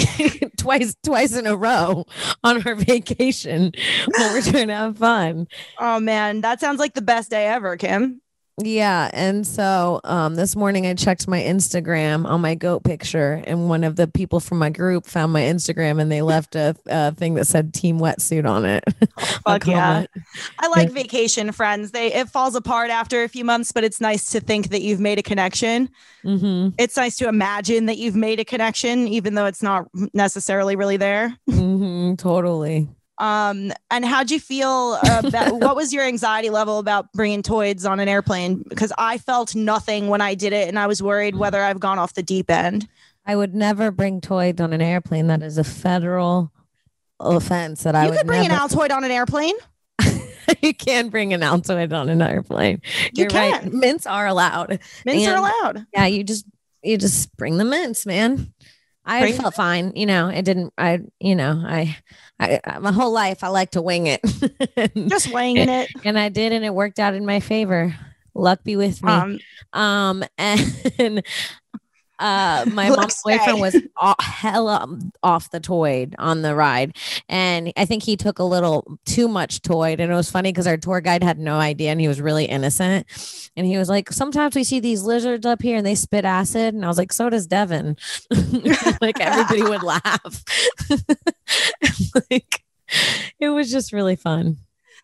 twice in a row on our vacation when we're trying to have fun. Oh man, that sounds like the best day ever, Kim. Yeah. And so this morning I checked my Instagram on my goat picture, and one of the people from my group found my Instagram and they left a thing that said team wetsuit on it. Fuck yeah. I like vacation friends. It falls apart after a few months, but it's nice to think that you've made a connection. Mm-hmm. It's nice to imagine that you've made a connection, even though it's not necessarily really there. Mm-hmm, totally. And how'd you feel about what was your anxiety level about bringing toids on an airplane? Because I felt nothing when I did it, and I was worried whether I've gone off the deep end. I would never bring toids on an airplane. That is a federal offense that I would You could bring an Altoid on an airplane. You can bring an Altoid on an airplane. You're right. Mints are allowed. Mints are allowed. Yeah, you just bring the mints, man. I felt fine. My whole life I like to wing it. Just winging it. And I did, and it worked out in my favor. Luck be with me. And my mom's boyfriend was hella off the toid on the ride, and I think he took a little too much toid. And it was funny because our tour guide had no idea, and he was really innocent. And he was like, sometimes we see these lizards up here and they spit acid. And I was like, so does Devin. Like, everybody would laugh. Like, it was just really fun.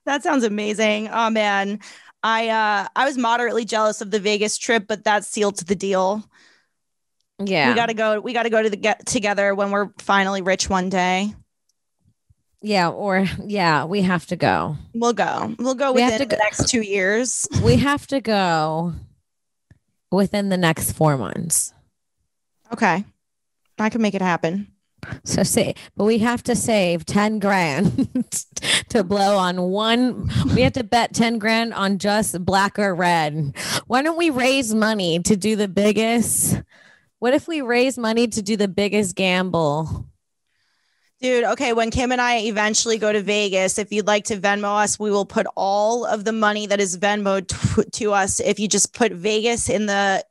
That sounds amazing. Oh man, I was moderately jealous of the Vegas trip, but that's sealed to the deal. Yeah, we gotta go to the get together when we're finally rich one day. Yeah, we have to go. We'll go within the next 2 years. We have to go within the next 4 months. Okay, I can make it happen. So but we have to save 10 grand to blow on one. We have to bet 10 grand on just black or red. Why don't we raise money to do the biggest? What if we raise money to do the biggest gamble? Dude, okay, when Kim and I eventually go to Vegas, if you'd like to Venmo us, we will put all of the money that is Venmoed to us. If you just put Vegas in the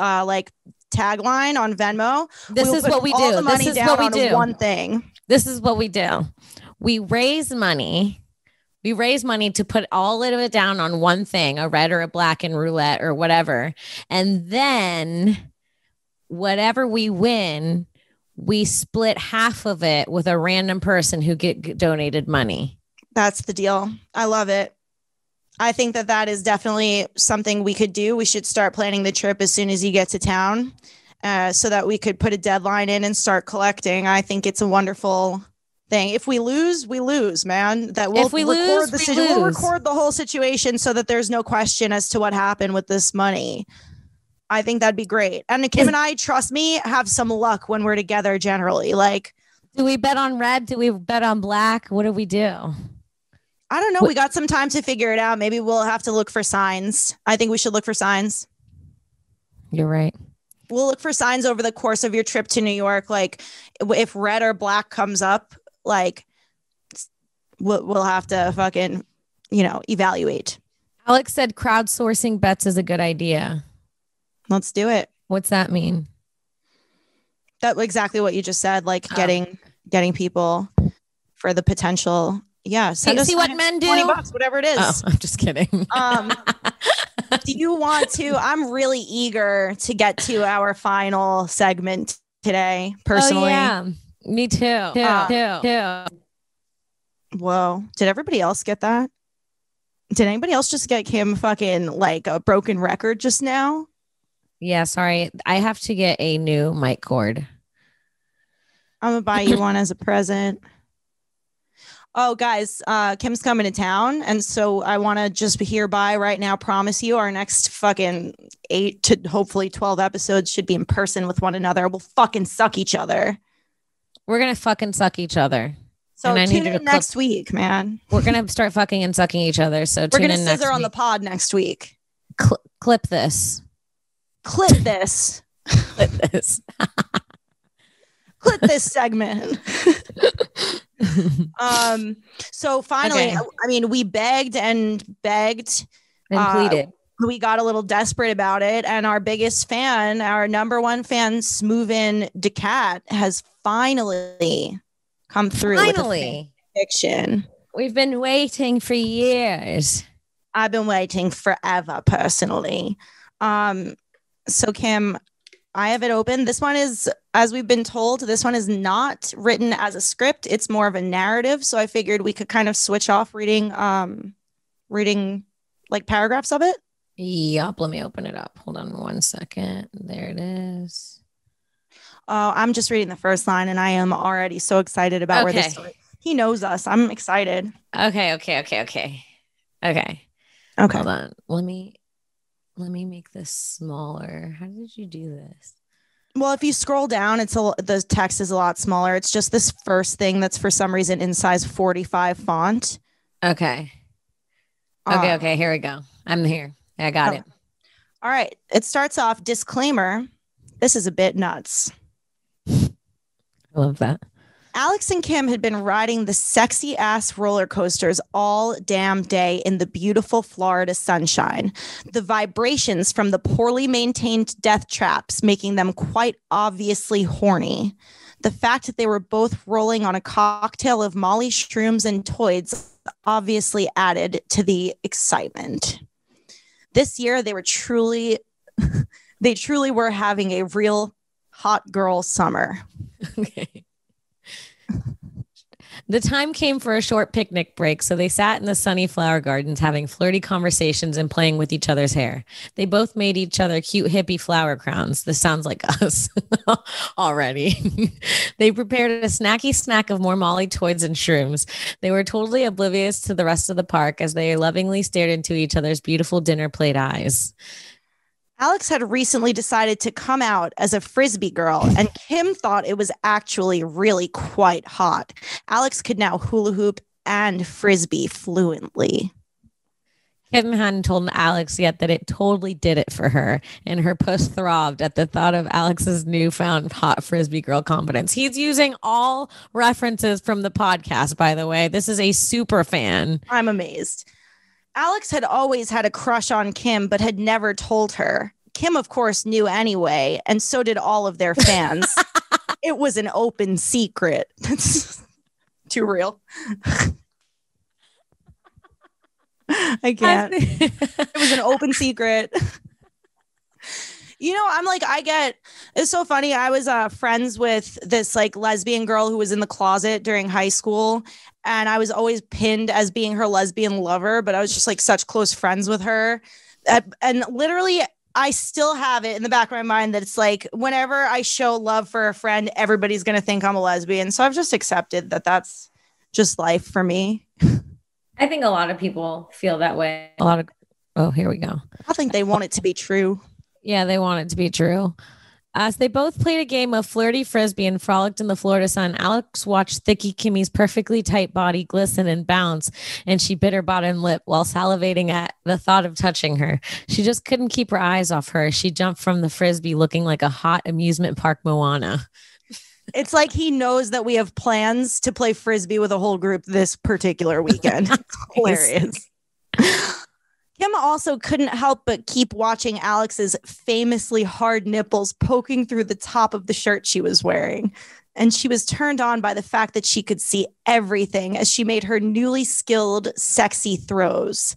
like tagline on Venmo, this is what we do. This is what we do. One thing. This is what we do. We raise money. We raise money to put all of it down on one thing, a red or a black in roulette or whatever. And then whatever we win, we split half of it with a random person who get donated money. That's the deal. I love it. I think that is definitely something we could do. We should start planning the trip as soon as you get to town, so that we could put a deadline in and start collecting. I think it's a wonderful thing. If we lose, we lose, man. That we'll record we'll record the whole situation so that there's no question as to what happened with this money. I think that'd be great. And Kim and I, trust me, have some luck when we're together generally. Like, do we bet on red? Do we bet on black? What do we do? I don't know. We got some time to figure it out. Maybe we'll have to look for signs. I think we should look for signs. You're right. We'll look for signs over the course of your trip to New York. Like if red or black comes up, like we'll have to fucking, evaluate. Alex said crowdsourcing bets is a good idea. Let's do it. What's that mean? That's exactly what you just said. Like getting people for the potential. Yeah. Send us see what men do. $20, whatever it is. Oh, I'm just kidding. Do you want to? I'm really eager to get to our final segment today, personally. Oh, yeah. Me too. Too. Whoa. Did everybody else get that? Did anybody else just get Kim fucking like a broken record just now? Yeah, sorry. I have to get a new mic cord. I'm going to buy you one as a present. Oh, guys, Kim's coming to town. And so I want to just hereby right now promise you our next fucking 8 to hopefully 12 episodes should be in person with one another. We'll fucking suck each other. We're going to fucking suck each other. So tune in next week, man. We're going to start fucking and sucking each other. So we're going to scissor on the pod next week. Clip this. Clip this. Clip this. Clip this segment. So finally, okay. I mean, we begged and pleaded. We got a little desperate about it, and our biggest fan, our number one fan, Smoovin Decat, has finally come through. Finally, with fiction. We've been waiting for years. I've been waiting forever, personally. So Kim, I have it open. This one is, as we've been told, this one is not written as a script. It's more of a narrative. So I figured we could kind of switch off reading like paragraphs of it. Yup. Let me open it up. Hold on 1 second. There it is. I'm just reading the first line and I am already so excited about where this story. He knows us. I'm excited. Okay. Hold on. Let me make this smaller. How did you do this? Well, if you scroll down, the text is a lot smaller. It's just this first thing that's for some reason in size 45 font. Okay. Okay. Here we go. I'm here. I got it. All right. It starts off, disclaimer. This is a bit nuts. I love that. Alex and Kim had been riding the sexy ass roller coasters all damn day in the beautiful Florida sunshine. The vibrations from the poorly maintained death traps making them quite obviously horny. The fact that they were both rolling on a cocktail of Molly shrooms and toids obviously added to the excitement. This year they truly were having a real hot girl summer. Okay. The time came for a short picnic break, so they sat in the sunny flower gardens having flirty conversations and playing with each other's hair. They both made each other cute hippie flower crowns. This sounds like us already. They prepared a snacky snack of more Molly toids and shrooms. They were totally oblivious to the rest of the park as they lovingly stared into each other's beautiful dinner plate eyes. Alex had recently decided to come out as a Frisbee girl, and Kim thought it was actually really quite hot. Alex could now hula hoop and Frisbee fluently. Kim hadn't told Alex yet that it totally did it for her, and her puss throbbed at the thought of Alex's newfound hot Frisbee girl confidence. He's using all references from the podcast, by the way. This is a super fan. I'm amazed. Alex had always had a crush on Kim, but had never told her. Kim, of course, knew anyway, and so did all of their fans. It was an open secret. That's too real. I can't. It was an open secret. It's so funny. I was friends with this like lesbian girl who was in the closet during high school. And I was always pinned as being her lesbian lover, but I was just like such close friends with her. And literally I still have it in the back of my mind that it's like whenever I show love for a friend, everybody's going to think I'm a lesbian. So I've just accepted that that's just life for me. I think a lot of people feel that way. Oh, here we go. I think they want it to be true. Yeah, they want it to be true. As they both played a game of flirty frisbee and frolicked in the Florida sun, Alex watched Thicky Kimmy's perfectly tight body glisten and bounce, and she bit her bottom lip while salivating at the thought of touching her. She just couldn't keep her eyes off her. She jumped from the frisbee looking like a hot amusement park Moana. It's like he knows that we have plans to play frisbee with a whole group this particular weekend. Hilarious. Kim also couldn't help but keep watching Alex's famously hard nipples poking through the top of the shirt she was wearing. And she was turned on by the fact that she could see everything as she made her newly skilled, sexy throws.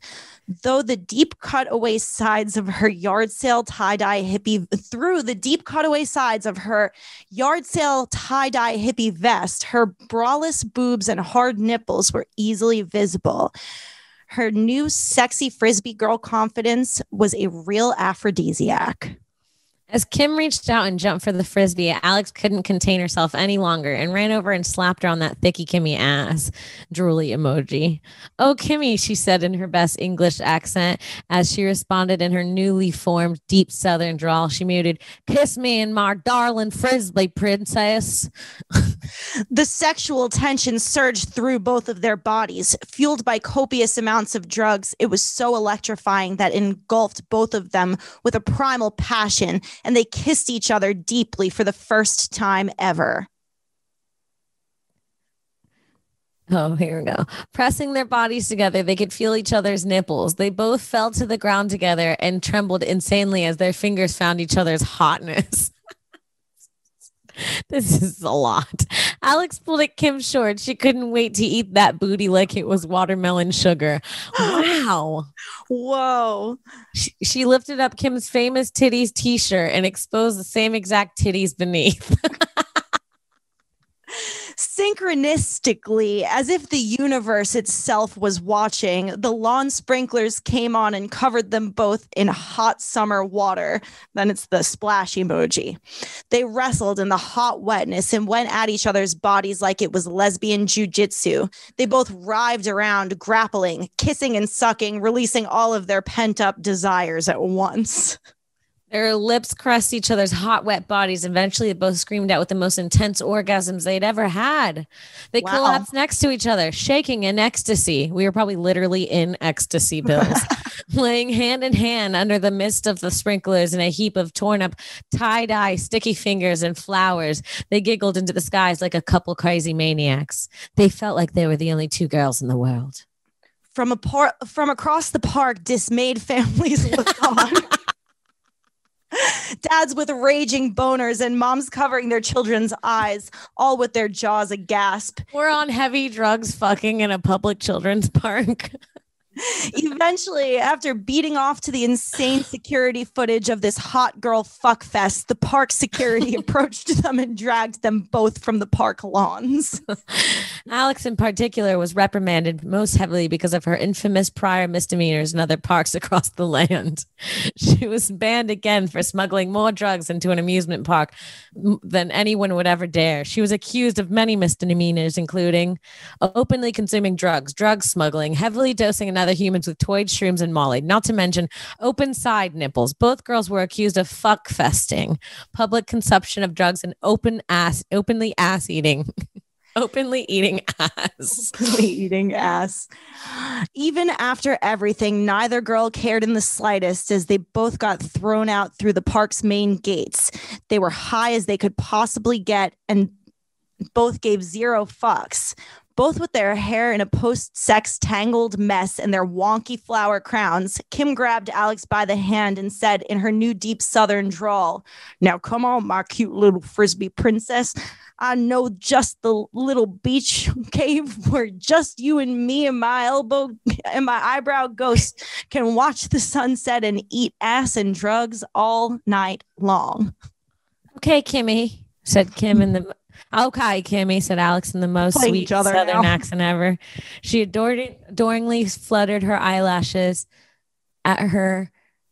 Though the deep cutaway sides of her yard sale tie-dye hippie vest, her braless boobs and hard nipples were easily visible. Her new sexy frisbee girl confidence was a real aphrodisiac. As Kim reached out and jumped for the frisbee, Alex couldn't contain herself any longer and ran over and slapped her on that thicky Kimmy ass. Drooly emoji. Oh, Kimmy, she said in her best English accent as she responded in her newly formed deep southern drawl. She muted, "Kiss me in my darling frisbee, princess." The sexual tension surged through both of their bodies. Fueled by copious amounts of drugs, it was so electrifying that it engulfed both of them with a primal passion, and they kissed each other deeply for the first time ever. Oh, here we go. Pressing their bodies together, they could feel each other's nipples. They both fell to the ground together and trembled insanely as their fingers found each other's hotness. This is a lot. Alex pulled at Kim short. She couldn't wait to eat that booty like it was watermelon sugar. Wow. Whoa. She lifted up Kim's famous titties t-shirt and exposed the same exact titties beneath. Synchronistically, as if the universe itself was watching, the lawn sprinklers came on and covered them both in hot summer water. Then it's the splash emoji. They wrestled in the hot wetness and went at each other's bodies like it was lesbian jujitsu. They both writhed around, grappling, kissing and sucking, releasing all of their pent-up desires at once. Their lips caressed each other's hot, wet bodies. Eventually, they both screamed out with the most intense orgasms they'd ever had. They collapsed next to each other, shaking in ecstasy. We were probably literally in ecstasy pills, laying hand in hand under the mist of the sprinklers in a heap of torn up tie-dye, sticky fingers and flowers. They giggled into the skies like a couple crazy maniacs. They felt like they were the only two girls in the world. From across the park, dismayed families looked on. Dads with raging boners and moms covering their children's eyes, all with their jaws aghast. We're on heavy drugs fucking in a public children's park. Eventually, after beating off to the insane security footage of this hot girl fuck fest, the park security approached them and dragged them both from the park lawns. Alex in particular was reprimanded most heavily because of her infamous prior misdemeanors in other parks across the land. She was banned again for smuggling more drugs into an amusement park than anyone would ever dare. She was accused of many misdemeanors, including openly consuming drugs, drug smuggling, heavily dosing another humans with toids, shrooms, and Molly, not to mention open side nipples. Both girls were accused of fuck festing, public consumption of drugs, and openly eating ass. Openly eating ass. Even after everything, neither girl cared in the slightest as they both got thrown out through the park's main gates. They were high as they could possibly get and both gave zero fucks. Both with their hair in a post-sex tangled mess and their wonky flower crowns, Kim grabbed Alex by the hand and said in her new deep southern drawl, "Now come on, my cute little frisbee princess. I know just the little beach cave where just you and me and my elbow and my eyebrow ghost can watch the sunset and eat ass and drugs all night long." Okay, Kimmy, said Kim in the... Okay, Kimmy, said Alex in the most sweet southern accent ever. She adoringly fluttered her eyelashes at her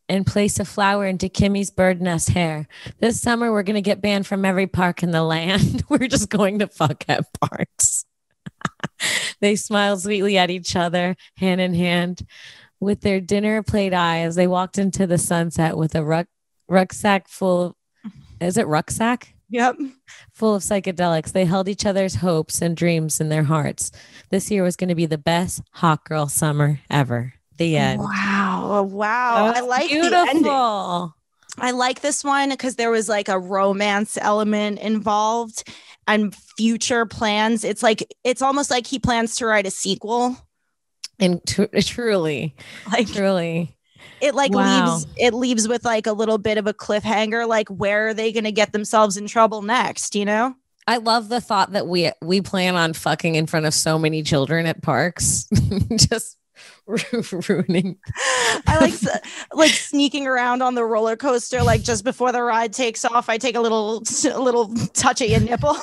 and place a flower into Kimmy's bird nest hair. This summer, we're going to get banned from every park in the land. We're just going to fuck at parks. They smiled sweetly at each other, hand in hand. With their dinner plate eyes, they walked into the sunset with a rucksack full. Is it rucksack? Yep. Full of psychedelics. They held each other's hopes and dreams in their hearts. This year was going to be the best hot girl summer ever. The end. Wow. I like beautiful. the ending. I like this one because there was like a romance element involved and future plans. It's almost like he plans to write a sequel. And truly. It leaves with like a little bit of a cliffhanger, like where are they going to get themselves in trouble next, you know? I love the thought that we plan on fucking in front of so many children at parks. Just ruining. I like sneaking around on the roller coaster, like just before the ride takes off. I take a little touch of your nipple.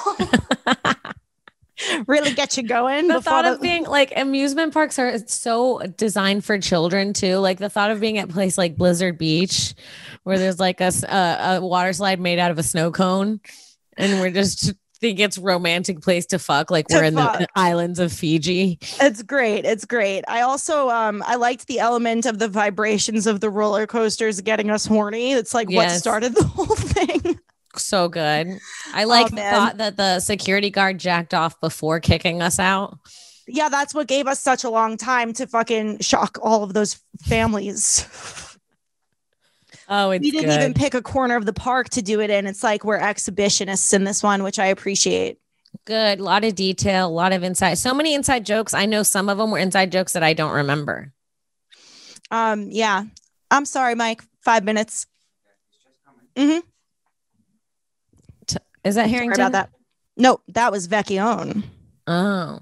Really get you going. The thought of being like amusement parks are so designed for children too. Like the thought of being at a place like Blizzard Beach, where there's like a water slide made out of a snow cone, and we're just think it's romantic place to fuck. Like we're in the islands of Fiji. It's great. I also I liked the element of the vibrations of the roller coasters getting us horny. It's like what started the whole thing. So good. I like the thought that the security guard jacked off before kicking us out. Yeah, that's what gave us such a long time to fucking shock all of those families. Oh, we didn't even pick a corner of the park to do it in. It's like we're exhibitionists in this one, which I appreciate. Good. A lot of detail, a lot of insight. So many inside jokes. I know some of them were inside jokes that I don't remember. Yeah. I'm sorry, Mike. 5 minutes. Mm-hmm. Is that Harrington? Sorry about that. No, that was Vecchione. Oh,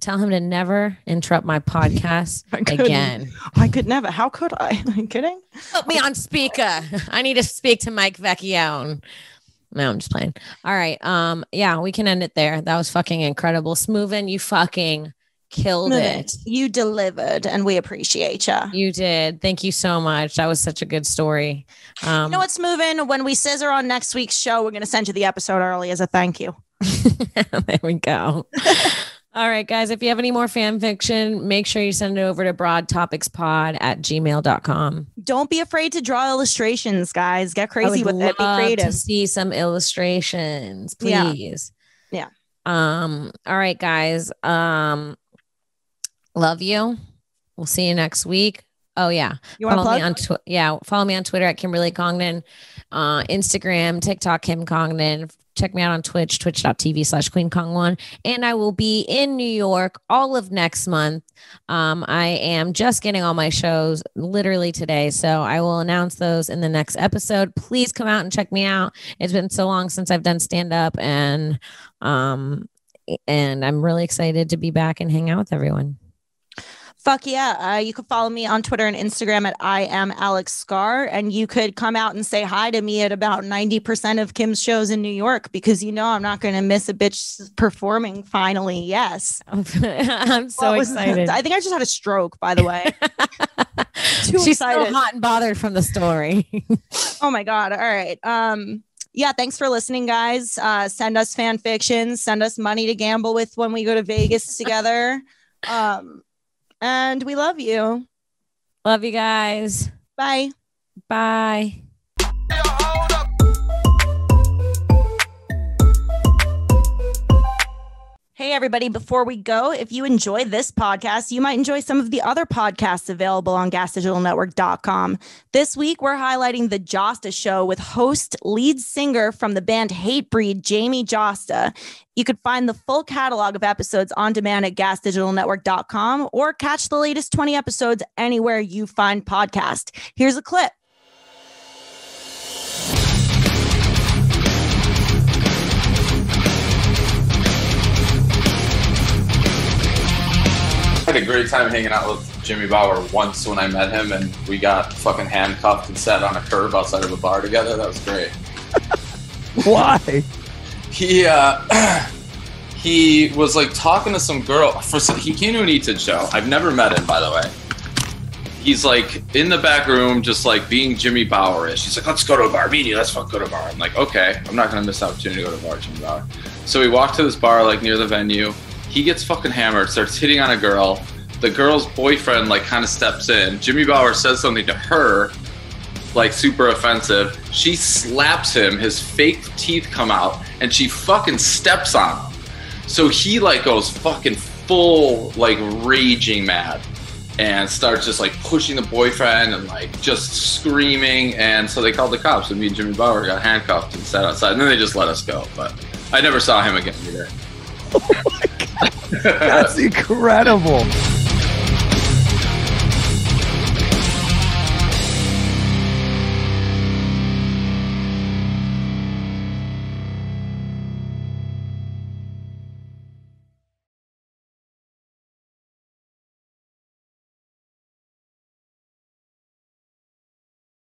tell him to never interrupt my podcast again. I could never. How could I? Are you kidding? Put me on speaker. I need to speak to Mike Vecchione. No, I'm just playing. All right. Yeah, we can end it there. That was fucking incredible. Smoothin', you fucking killed it. You delivered, and we appreciate you. You did. Thank you so much. That was such a good story. You know what's moving? When we scissor on next week's show, we're going to send you the episode early as a thank you. There we go. All right, guys. If you have any more fan fiction, make sure you send it over to broadtopicspod@gmail.com. Don't be afraid to draw illustrations, guys. Get crazy with it. Be creative. To see some illustrations, please. Yeah. All right, guys. Love you. We'll see you next week. Oh yeah. Follow me on Twitter at Kimberly Congdon, Instagram, TikTok, Kim Congdon. Check me out on Twitch, twitch.tv/QueenCong1. And I will be in New York all of next month. I am just getting all my shows literally today. So I will announce those in the next episode. Please come out and check me out. It's been so long since I've done stand-up, and I'm really excited to be back and hang out with everyone. Fuck yeah. You could follow me on Twitter and Instagram at I am Alex Scar. And you could come out and say hi to me at about 90% of Kim's shows in New York, because you know I'm not going to miss a bitch performing finally. Yes. I'm so excited. I think I just had a stroke, by the way. She's excited. So hot and bothered from the story. Oh my God. All right. Yeah, thanks for listening, guys. Send us fan fiction. Send us money to gamble with when we go to Vegas together. And we love you. Love you guys. Bye. Bye. Hey, everybody, before we go, if you enjoy this podcast, you might enjoy some of the other podcasts available on gasdigitalnetwork.com. This week, we're highlighting The Josta Show with host, lead singer from the band Hatebreed, Jamie Josta. You could find the full catalog of episodes on demand at gasdigitalnetwork.com or catch the latest 20 episodes anywhere you find podcasts. Here's a clip. I had a great time hanging out with Jimmy Bauer once when I met him, and we got fucking handcuffed and sat on a curb outside of a bar together. That was great. Why? He was like talking to some girl. He came to an Eat It show. I've never met him, by the way. he's like in the back room, just like being Jimmy Bauer-ish. He's like, let's go to a bar. Meanie, let's fuck go to a bar. I'm like, okay, I'm not going to miss the opportunity to go to a bar, Jimmy Bauer. So we walk to this bar like near the venue. He gets fucking hammered, starts hitting on a girl. The girl's boyfriend like kind of steps in. Jimmy Bauer says something to her, like super offensive. She slaps him, his fake teeth come out, and she fucking steps on him. So he like goes fucking full like raging mad and starts just like pushing the boyfriend and like just screaming. And so they called the cops, and me and Jimmy Bauer got handcuffed and sat outside, and then they just let us go. But I never saw him again either. Oh my God. That's incredible.